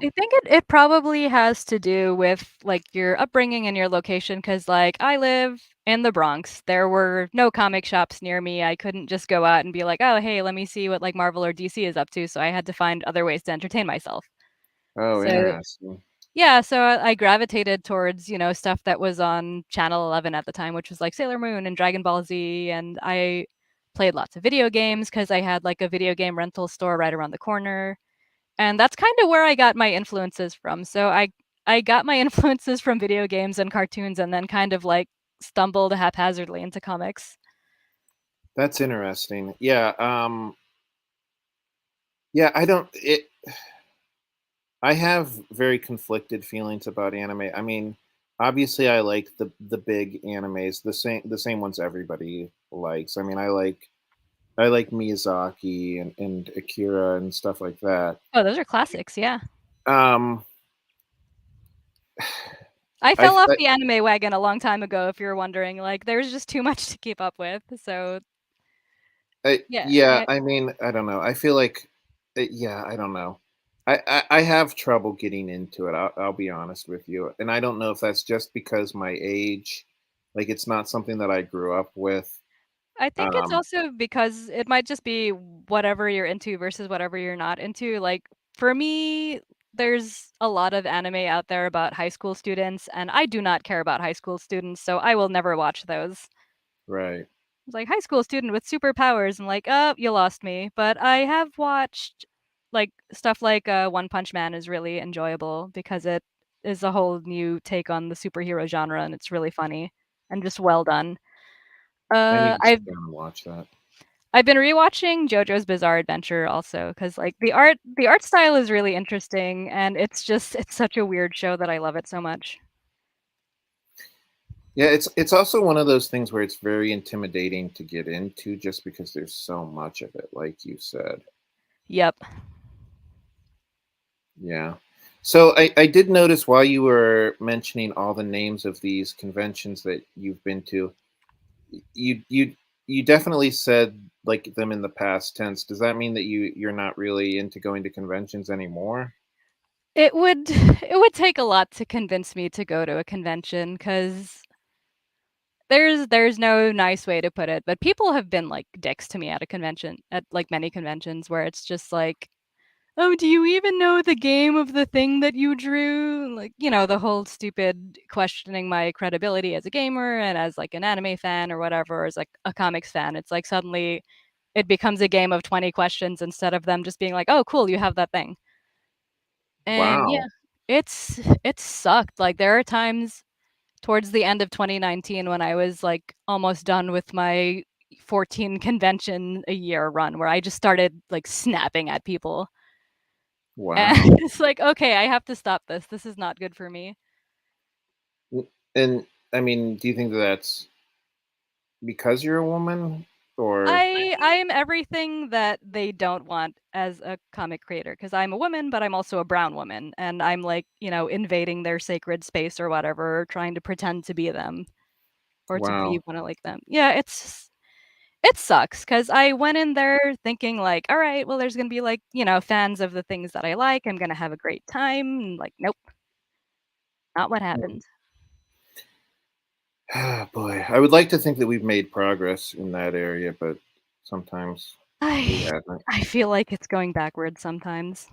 I Um, think it probably has to do with, like, your upbringing and your location. Because like, I live in the Bronx. There were no comic shops near me. I couldn't just go out and be like, "Oh, hey, let me see what, like, Marvel or DC is up to," so I had to find other ways to entertain myself. oh, So, interesting. yeah, so I gravitated towards, stuff that was on Channel 11 at the time, which was, like, Sailor Moon and Dragon Ball Z, and I played lots of video games because I had, like, a video game rental store right around the corner. And that's kinda where I got my influences from. So I got my influences from video games and cartoons and then kind of, like, stumbled haphazardly into comics. That's interesting. Yeah. Yeah. I don't. It. I have very conflicted feelings about anime. I mean, obviously, I like the big animes, the same ones everybody likes. I mean, I like Miyazaki and Akira and stuff like that. Oh, those are classics, yeah. Um, I I, fell off I, the anime wagon a long time ago, if you're wondering, like, there's just too much to keep up with, so yeah, yeah. I mean, I don't know. I feel like, yeah, I don't know. I have trouble getting into it. I'll be honest with you, and I don't know if that's just because my age, like it's not something that I grew up with. I think it's Um, also because it might just be whatever you're into versus whatever you're not into. Like, for me, there's a lot of anime out there about high school students, and I do not care about high school students, so I will never watch those. right. It's like high school student with superpowers and like, "Oh, you lost me." But I have watched like stuff like One Punch Man is really enjoyable because it is a whole new take on the superhero genre and it's really funny and just well done. I need to I've sit down and watch that. I've been rewatching JoJo's Bizarre Adventure also because like the art style is really interesting and it's such a weird show that I love it so much. Yeah, it's also one of those things where it's very intimidating to get into just because there's so much of it, like you said. Yep. Yeah. So I did notice while you were mentioning all the names of these conventions that you've been to, you you definitely said like them in the past tense. Does that mean that you're not really into going to conventions anymore? It would it would take a lot to convince me to go to a convention because there's no nice way to put it, but people have been like dicks to me at a convention at like many conventions where it's just like, "Oh, do you even know the game of the thing that you drew?" Like, the whole stupid questioning my credibility as a gamer and as like an anime fan or whatever, or as like a comics fan. It's like suddenly it becomes a game of 20 questions instead of them just being like, "Oh, cool, you have that thing." And yeah, Wow. it's sucked. Like there are times towards the end of 2019 when I was like almost done with my 14 convention a year run where I just started like snapping at people. And Wow. it's like, okay, I have to stop this. This is not good for me. And I mean, do you think that that's because you're a woman or I'm everything that they don't want as a comic creator because I'm a woman, but I'm also a brown woman, and I'm like, invading their sacred space or whatever, trying to pretend to be them or to be wow. one of like them. Yeah, it sucks because I went in there thinking like, all right, well, there's gonna be like, fans of the things that I like. I'm gonna have a great time. And like, nope, not what happened. Ah, boy, I would like to think that we've made progress in that area, but sometimes we I haven't. I feel like it's going backwards sometimes.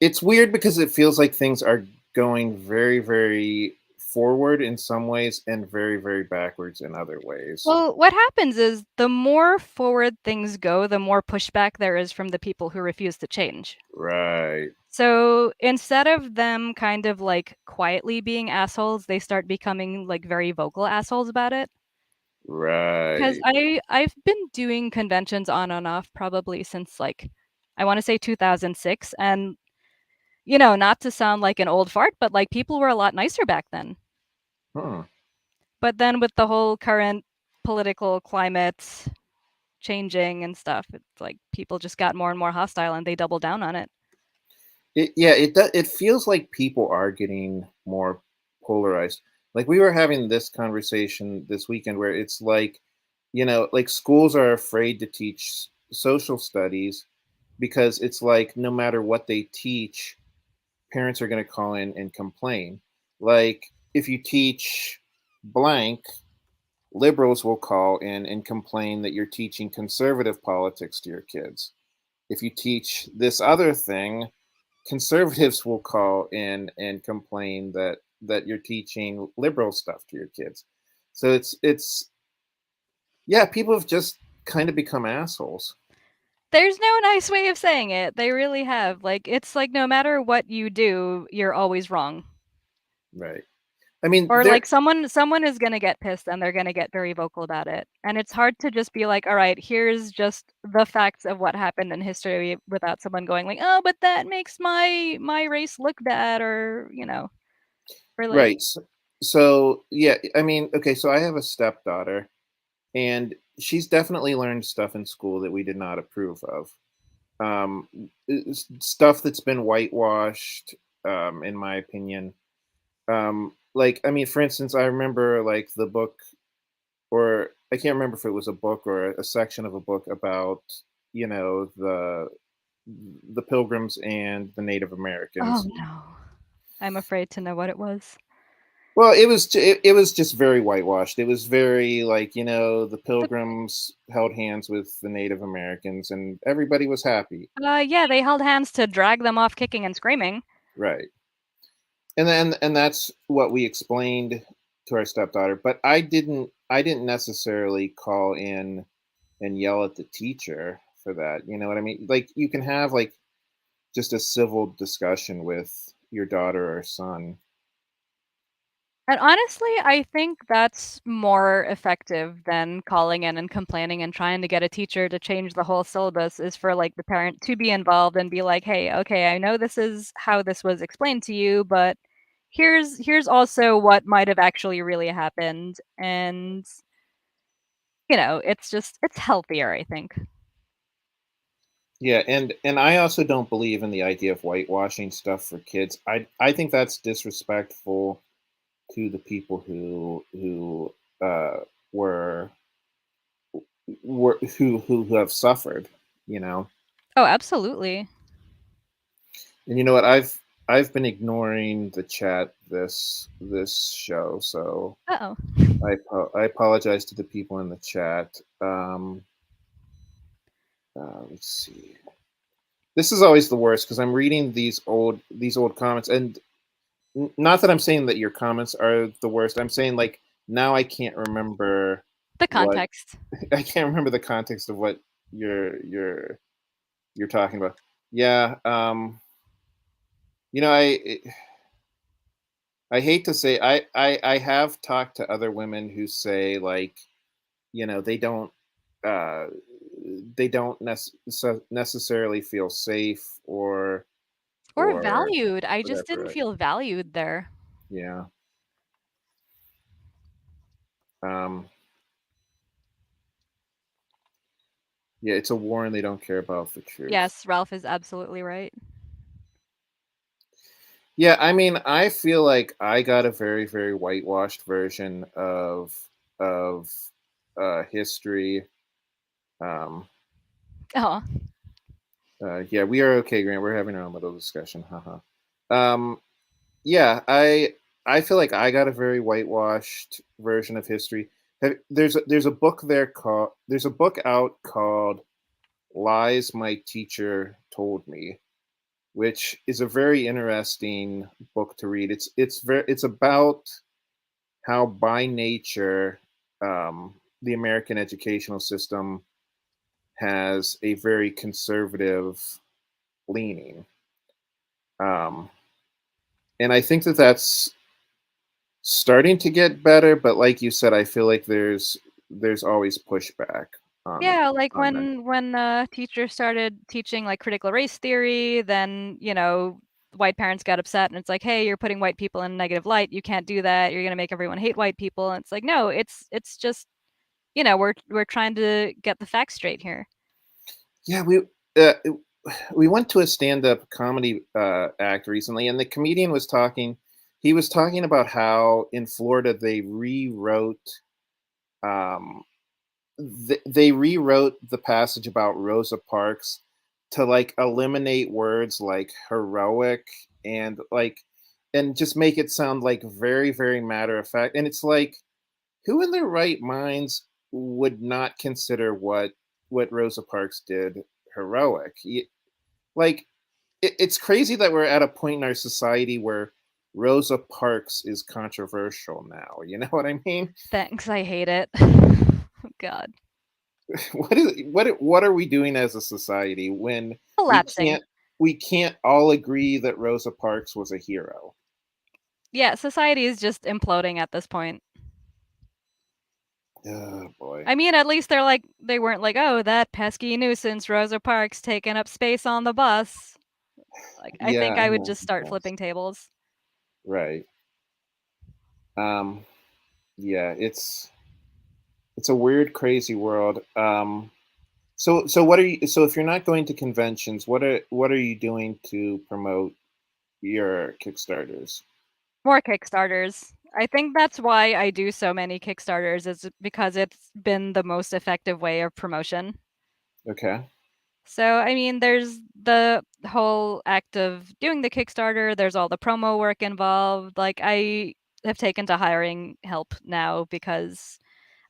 It's weird because it feels like things are going very, very forward in some ways and very, very backwards in other ways. Well, what happens is the more forward things go, the more pushback there is from the people who refuse to change. Right, So instead of them kind of like quietly being assholes, they start becoming like very vocal assholes about it. Because right. I've been doing conventions on and off probably since like I want to say 2006, and not to sound like an old fart, but like people were a lot nicer back then. Huh. But then with the whole current political climate changing and stuff, it's like people just got more and more hostile and they double down on it. Yeah, it feels like people are getting more polarized. Like we were having this conversation this weekend where it's like, like schools are afraid to teach social studies because it's like no matter what they teach, parents are going to call in and complain. Like if you teach blank, liberals will call in and complain that you're teaching conservative politics to your kids. If you teach this other thing, conservatives will call in and complain that you're teaching liberal stuff to your kids. So it's yeah, people have just kind of become assholes. There's no nice way of saying it. They really have. Like it's like no matter what you do, you're always wrong. Right. I mean, Or there like someone is going to get pissed and they're going to get very vocal about it. And it's hard to just be like, "All right, here's just the facts of what happened in history," without someone going like, "Oh, but that makes my race look bad," or like, right. So yeah, I mean, okay, so I have a stepdaughter and she's definitely learned stuff in school that we did not approve of. Stuff that's been whitewashed, in my opinion. Like, I mean, for instance, I remember like the book, or I can't remember if it was a book or a section of a book about, you know, the Pilgrims and the Native "Oh Americans. no. I'm afraid to know what it was." Well, it was just very whitewashed. It was very like, the The Pilgrims held hands with the Native Americans and everybody was happy. Yeah, they held hands to drag them off kicking and screaming. Right. And that's what we explained to our stepdaughter, but I didn't necessarily call in and yell at the teacher for that. You know what I mean? Like you can have like just a civil discussion with your daughter or son. And honestly, I think that's more effective than calling in and complaining and trying to get a teacher to change the whole syllabus, is for like the parent to be involved and be like, "Hey, okay, I know this is how this was explained to you, but here's also what might have actually really happened." And it's healthier, I think. Yeah, and I also don't believe in the idea of whitewashing stuff for kids. I think that's disrespectful to the people who uh, were who have suffered, you know. Oh, absolutely. And you know what? I've been ignoring the chat this show, so Uh-oh. I apologize to the people in the chat. Let's see. This is always the worst because I'm reading these old comments, and not that I'm saying that your comments are the worst. I'm saying like now I can't remember The what context. I can't remember the context of what you're you're talking about. Yeah, you know, I hate to say I have talked to other women who say like, you know, uh they don't necessarily feel safe Or or valued. I just whatever. didn't Right? feel valued there. Yeah. Um yeah, it's a war and they don't care about the truth. Yes, Ralph is absolutely right. Yeah, I mean, I feel like I got a very, very whitewashed version of history. Um, Oh, yeah, we are okay, Grant. We're having our own little discussion. Haha. Um, yeah, I feel like I got a very whitewashed version of history. There's a book there called there's a book out called "Lies My Teacher Told Me," which is a very interesting book to read. It's about how by nature the American educational system has a very conservative leaning, um, and I think that that's starting to get better. But like you said, I feel like there's always pushback on yeah, like on that. when teachers started teaching like critical race theory, then, white parents got upset and it's like, "Hey, you're putting white people in a negative light. You can't do that. You're gonna make everyone hate white people." And it's like, "No, it's just, we're trying to get the facts straight here." Yeah, uh, we went to a stand-up comedy act recently, and the comedian was talking. He was talking about how in Florida they rewrote um, they rewrote the passage about Rosa Parks to like eliminate words like heroic and like and just make it sound like very very matter of fact. And it's like who in their right minds would not consider what Rosa Parks did heroic? Like it's crazy that we're at a point in our society where Rosa Parks is controversial now. You know what I mean? Thanks, I hate it. Oh god. What are we doing as a society when we Collapsing. can't all agree that Rosa Parks was a hero? Yeah, society is just imploding at this point. Oh boy. I mean, at least they weren't like, "Oh, that pesky nuisance Rosa Parks taking up space on the bus." Like, I Yeah, think I I would know. just start Yes. flipping tables. Right. Um yeah, it's a weird crazy world. So what are you so if you're not going to conventions, what are you doing to promote your Kickstarters? More Kickstarters. I think that's why I do so many Kickstarters, is because it's been the most effective way of promotion. Okay. So, I mean, there's the whole act of doing the Kickstarter, there's all the promo work involved. Like, I have taken to hiring help now because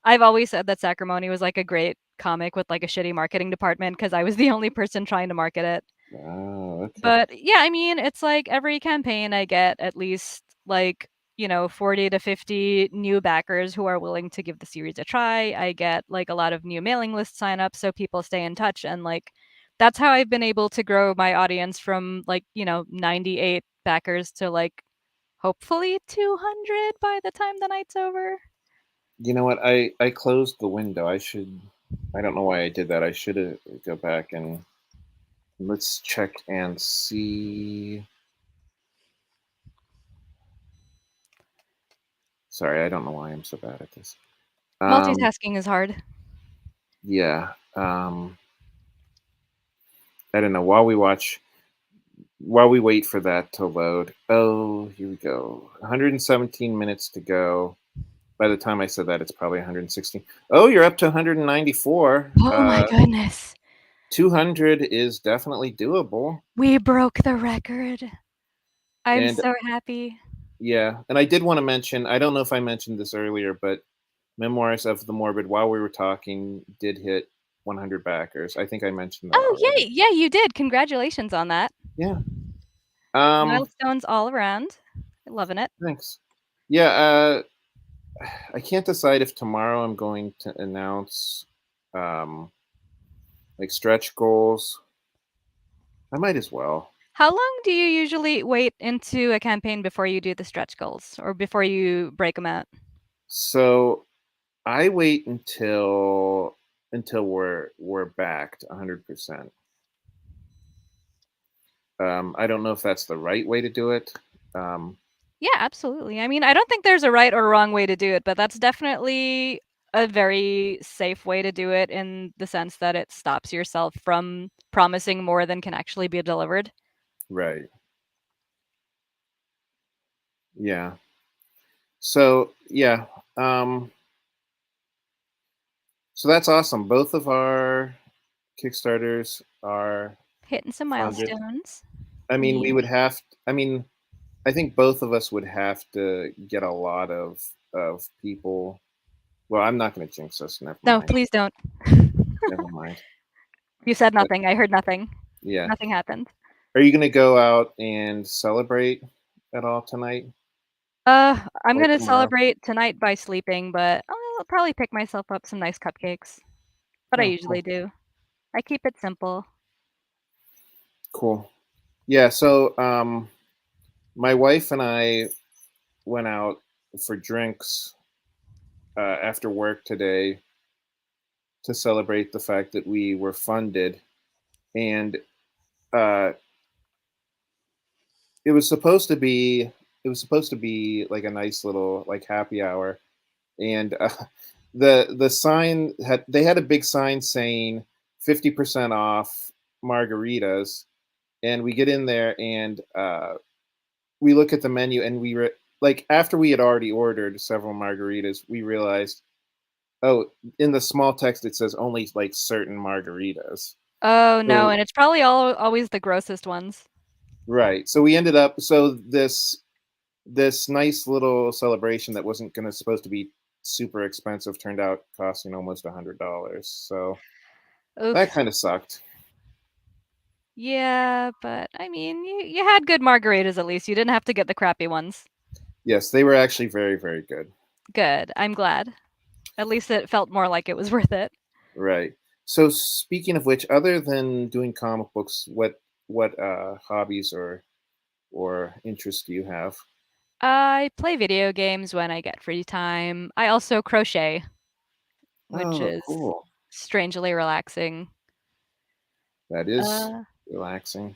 I've always said that Sacrimony was like a great comic with like a shitty marketing department because I was the only person trying to market it. Oh, okay. But yeah, I mean, it's like every campaign I get at least like, 40 to 50 new backers who are willing to give the series a try. I get like a lot of new mailing list signups so people stay in touch, and like that's how I've been able to grow my audience from like, 98 backers to like hopefully 200 by the time the night's over. You know what? I closed the window. I don't know why I did that. I should have go back and let's check and see. Sorry, I don't know why I'm so bad at this. Multitasking is hard. Yeah. I don't know. While we wait for that to load. Oh, here we go. 117 minutes to go. By the time I said that, it's probably 116. Oh, you're up to 194. Oh my goodness. 200 is definitely doable. We broke the record. I'm And so happy. yeah, and I did want to mention, I don't know if I mentioned this earlier, but Memoirs of the Morbid, while we were talking, did hit 100 backers. I think I mentioned that Oh, already. yay! Yeah, you did. Congratulations on that. Yeah. Um, Milestones all around. Loving it. Thanks. Yeah, I can't decide if tomorrow I'm going to announce like stretch goals. I might as well. How long do you usually wait into a campaign before you do the stretch goals or before you break them out? So I wait until we're backed 100%. I don't know if that's the right way to do it. Yeah, absolutely. I mean, I don't think there's a right or wrong way to do it, but that's definitely a very safe way to do it in the sense that it stops yourself from promising more than can actually be delivered. Right. Yeah. So yeah. So that's awesome. Both of our Kickstarters are Hitting some funded. milestones. I mean, we Yeah. would have. I mean, I think both of us would have to get a lot of people. Well, I'm not going to jinx us. Never No, mind. please don't. Never mind. You said But nothing. I heard nothing. yeah. Nothing happened. Are you going to go out and celebrate at all tonight I'm or gonna tomorrow? celebrate tonight by sleeping, but I'll probably pick myself up some nice cupcakes. What I Oh, usually cool. do. I keep it simple. Cool. Yeah. So, my wife and I went out for drinks after work today to celebrate the fact that we were funded, and uh, it was supposed to be like a nice little like happy hour, and the sign had a big sign saying 50% off margaritas, and we get in there and we look at the menu and like after we had already ordered several margaritas, we realized, oh, in the small text it says only like certain margaritas. Oh, no, So and it's probably always the grossest ones. right. So we ended up this nice little celebration that wasn't gonna supposed to be super expensive turned out costing almost $100. So that Oof. kind of sucked. Yeah, but I mean, you had good margaritas at least. You didn't have to get the crappy ones. Yes, they were actually very, very good. Good. I'm glad. At least it felt more like it was worth it. Right. So speaking of which, other than doing comic books, what hobbies or interests do you have? I play video games when I get free time. I also crochet, which Oh, is cool. strangely relaxing. That is Uh, relaxing.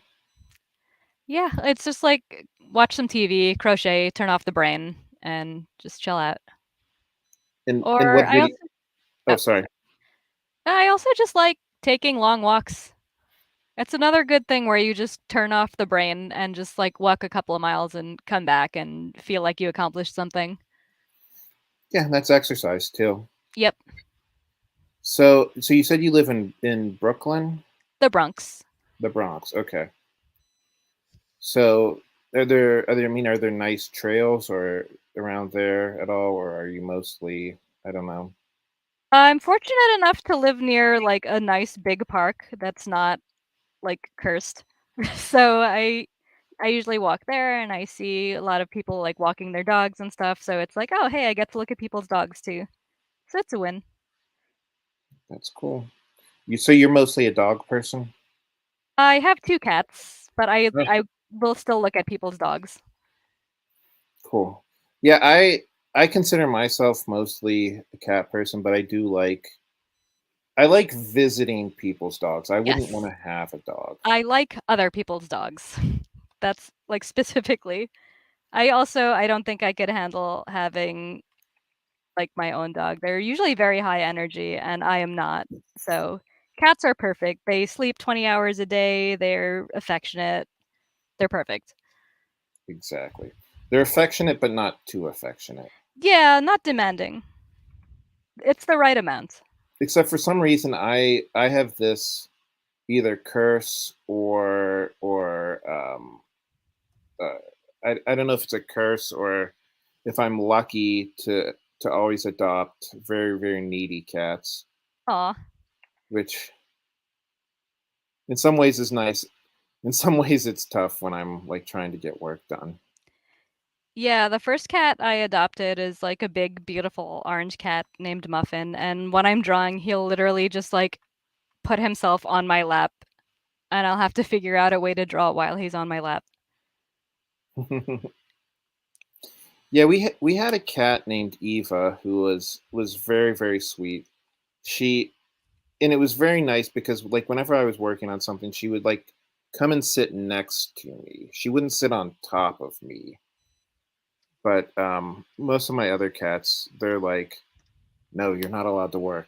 yeah, it's just like watch some TV, crochet, turn off the brain, and just chill out. And Or what video? Oh, sorry. I also just like taking long walks. It's another good thing where you just turn off the brain and just like walk a couple of miles and come back and feel like you accomplished something. Yeah, that's exercise too. Yep, So you said you live in Brooklyn, the Bronx. the Bronx. Okay. So are there nice trails or around there at all, or are you mostly, I don't know. I'm fortunate enough to live near like a nice big park that's not like cursed. So I usually walk there and I see a lot of people like walking their dogs and stuff. So it's like, oh hey, I get to look at people's dogs too. So it's a win. That's cool. You're mostly a dog person? I have two cats, but I Oh, I will still look at people's dogs. Cool. Yeah, I consider myself mostly a cat person, but I like visiting people's dogs. I wouldn't Yes. wanna have a dog. I like other people's dogs. That's, like, specifically. I don't think I could handle having, like, my own dog. They're usually very high energy, and I am not. So, cats are perfect. They sleep 20 hours a day, they're affectionate, they're perfect. Exactly. They're affectionate, but not too affectionate. Yeah, not demanding. It's the right amount. Except for some reason, I have this either curse or uh, I don't know if it's a curse or if I'm lucky to always adopt very needy cats, Aw. which in some ways is nice. In some ways, it's tough when I'm like trying to get work done. Yeah, the first cat I adopted is, like, a big, beautiful orange cat named Muffin, and when I'm drawing, he'll literally just, like, put himself on my lap, and I'll have to figure out a way to draw while he's on my lap. Yeah, we had a cat named Eva who was very sweet. She and it was very nice because like whenever I was working on something, she would like come and sit next to me. She wouldn't sit on top of me. But most of my other cats, they're like, "No, you're not allowed to work.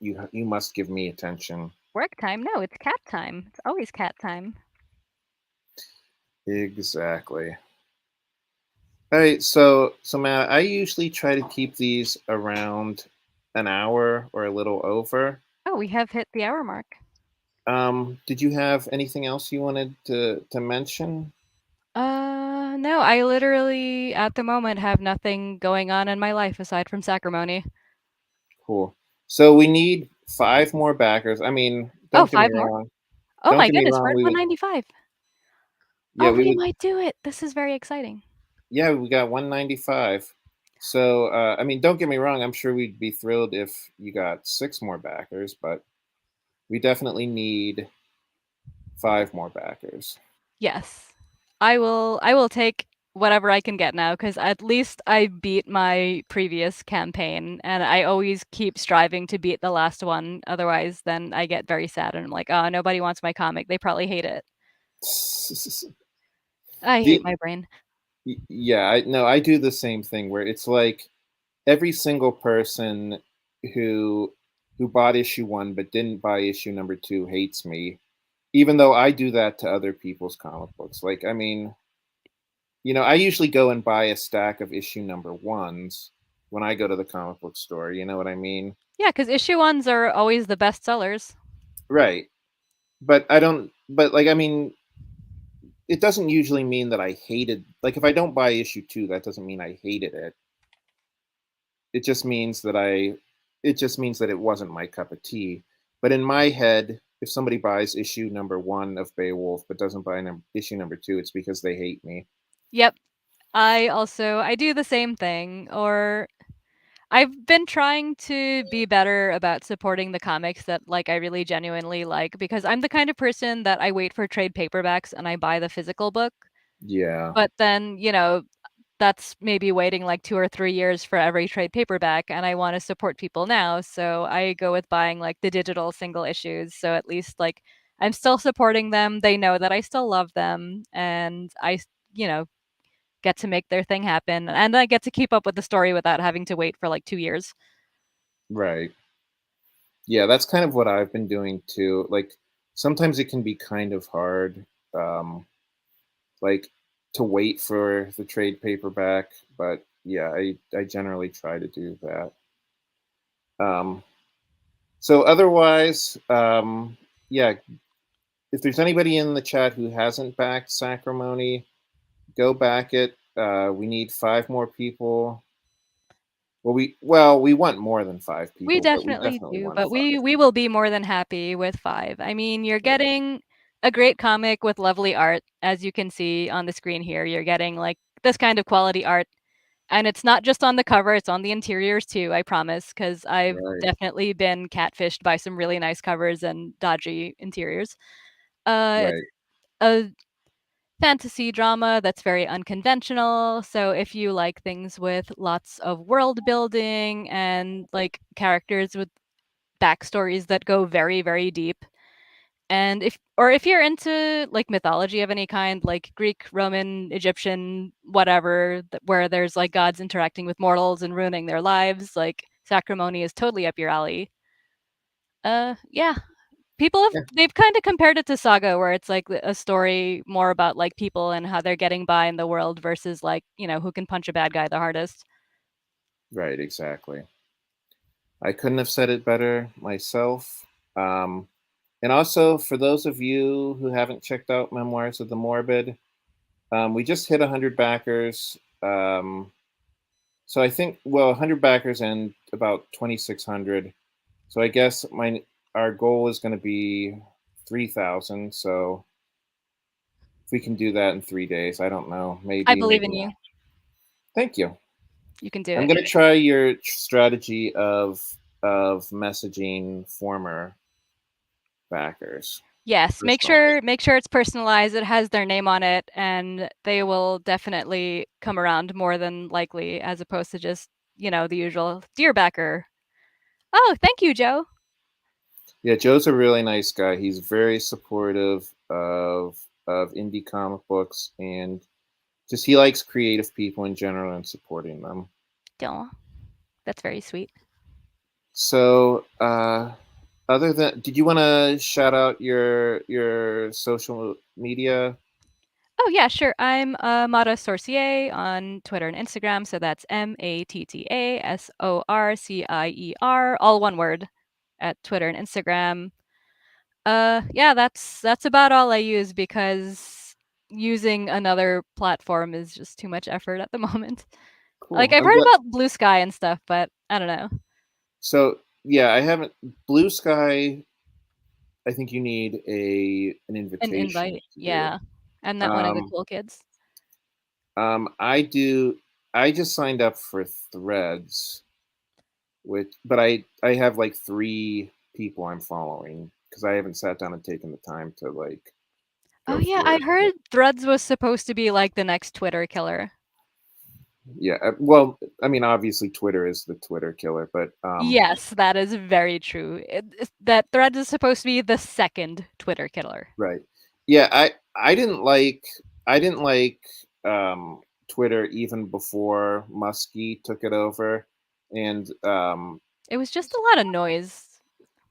You must give me attention." Work time? No, it's cat time. It's always cat time. Exactly. All right, so Matt, I usually try to keep these around an hour or a little over. Oh, we have hit the hour mark. Did you have anything else you wanted to mention? No, I literally, at the moment, have nothing going on in my life aside from sacrimony. Cool. So we need 5 more backers. I mean, Oh, don't get me 5 more? wrong. Oh Don't my get me goodness, we're wrong. at We would, 195. yeah, Oh, we we would, might do it. This is very exciting. yeah, we got 195. So, I mean, don't get me wrong. I'm sure we'd be thrilled if you got 6 more backers, but we definitely need 5 more backers. Yes. I will take whatever I can get now because at least I beat my previous campaign, and I always keep striving to beat the last one, otherwise then I get very sad and I'm like, "Oh, nobody wants my comic, they probably hate it." I hate the my brain. Yeah, I no, I do the same thing where it's like every single person who who bought issue 1 but didn't buy issue number 2 hates me, even though I do that to other people's comic books. Like, I mean, I usually go and buy a stack of issue number 1s when I go to the comic book store, you know what I mean? Yeah, because issue 1s are always the best sellers. Right. But I don't but like I mean, it doesn't usually mean that I hated like if I don't buy issue 2, that doesn't mean I hated it. It just means that it wasn't my cup of tea. But in my head, if somebody buys issue number 1 of Beowulf but doesn't buy issue number 2, it's because they hate me. Yep. I do the same thing, or I've been trying to be better about supporting the comics that, like, I really genuinely like, because I'm the kind of person that I wait for trade paperbacks and I buy the physical book, Yeah. but then, that's maybe waiting, like, 2 or 3 years for every trade paperback, and I wanna support people now, so I go with buying, like, the digital single issues, so at least, like, I'm still supporting them, they know that I still love them, and you know, get to make their thing happen, and I get to keep up with the story without having to wait for, like, 2 years. Right. Yeah, that's kind of what I've been doing too. Like sometimes it can be kind of hard, um, like to wait for the trade paperback, but yeah, I generally try to do that. Um, so otherwise, yeah, if there's anybody in the chat who hasn't backed Sacrimony, go back it. We need 5 more people. We want more than five We people, but we definitely definitely do, want but five. we will be more than happy with 5. I mean, you're Right. getting a great comic with lovely art, as you can see on the screen here. You're getting, like, this kind of quality art, and it's not just on the cover, it's on the interiors too, I promise, because 'cause I've Right. definitely been catfished by some really nice covers and dodgy interiors. It's Right. a fantasy drama that's very unconventional. So if you like things with lots of world building and like characters with backstories that go very, very deep, and if you're into like mythology of any kind, like Greek, Roman, Egyptian, whatever, where there's like gods interacting with mortals and ruining their lives, like Sacrimony is totally up your alley. Yeah, Yeah, they've kind of compared it to Saga, where it's like a story more about like people and how they're getting by in the world versus like who can punch a bad guy the hardest. right, exactly. I couldn't have said it better myself. Um, and also, for those of you who haven't checked out Memoirs of the Morbid, we just hit 100 backers. So I think, well, 100 backers and about 2,600. So I guess our goal is going to be 3,000. So if we can do that in 3 days, I don't know, I maybe, believe maybe in you. not. Thank you. You can do I'm it. going to try your strategy of messaging former backers. Yes, Personally. make sure it's personalized, it has their name on it, and they will definitely come around more than likely as opposed to just, the usual dear backer. Oh, thank you, Joe. Yeah, Joe's a really nice guy. He's very supportive of indie comic books and just he likes creative people in general and supporting them. Aw, that's very sweet. So, other than, did you want to shout out your social media? Oh, yeah, sure. I'm Matta Sorcier on Twitter and Instagram. So that's MattaSorcier, all one word, at Twitter and Instagram. Yeah, that's about all I use because using another platform is just too much effort at the moment. Like Cool. I've I'm heard glad. about Blue Sky and stuff, but I don't know. So yeah, I haven't Blue Sky. I think you need an An invitation invite, to do. yeah. I'm not one of the Um, cool kids. I do. I just signed up for Threads, which, but I have like 3 people I'm following because I haven't sat down and taken the time to like Oh go yeah, I through it. heard Threads was supposed to be like the next Twitter killer. Yeah. Well, I mean, obviously Twitter is the Twitter killer, but Yes, that is very true. That Threads is supposed to be the second Twitter killer. right. Yeah, I didn't like Twitter even before Muskie took it over, and It was just a lot of noise.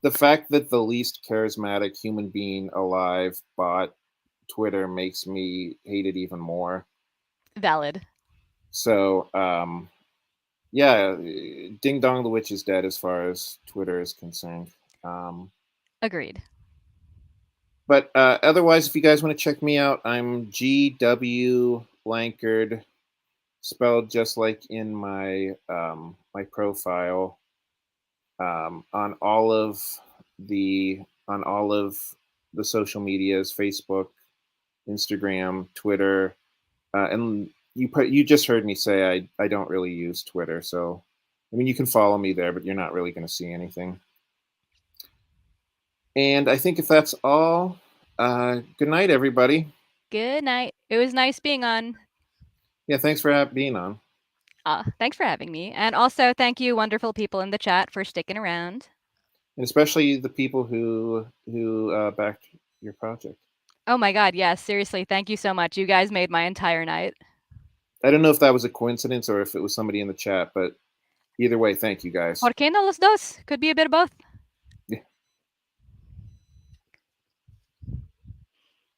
the fact that the least charismatic human being alive bought Twitter makes me hate it even more. Valid. So yeah, Ding Dong the Witch is dead as far as Twitter is concerned. Um, Agreed. but otherwise, if you guys want to check me out, I'm GW Lankard, spelled just like in my profile. On all of the social medias, Facebook, Instagram, Twitter, and you just heard me say I don't really use Twitter, so I mean you can follow me there, but you're not really going to see anything. And I think if that's all, good night, everybody. Good night. It was nice being on. Yeah, thanks for being on, Thanks for having me. And also thank you, wonderful people in the chat, for sticking around. and especially the people who backed your project. Oh my god, yes, seriously, thank you so much. You guys made my entire night. I don't know if that was a coincidence or if it was somebody in the chat, but either way, thank you guys. ¿Por qué no los dos? Could be a bit of both.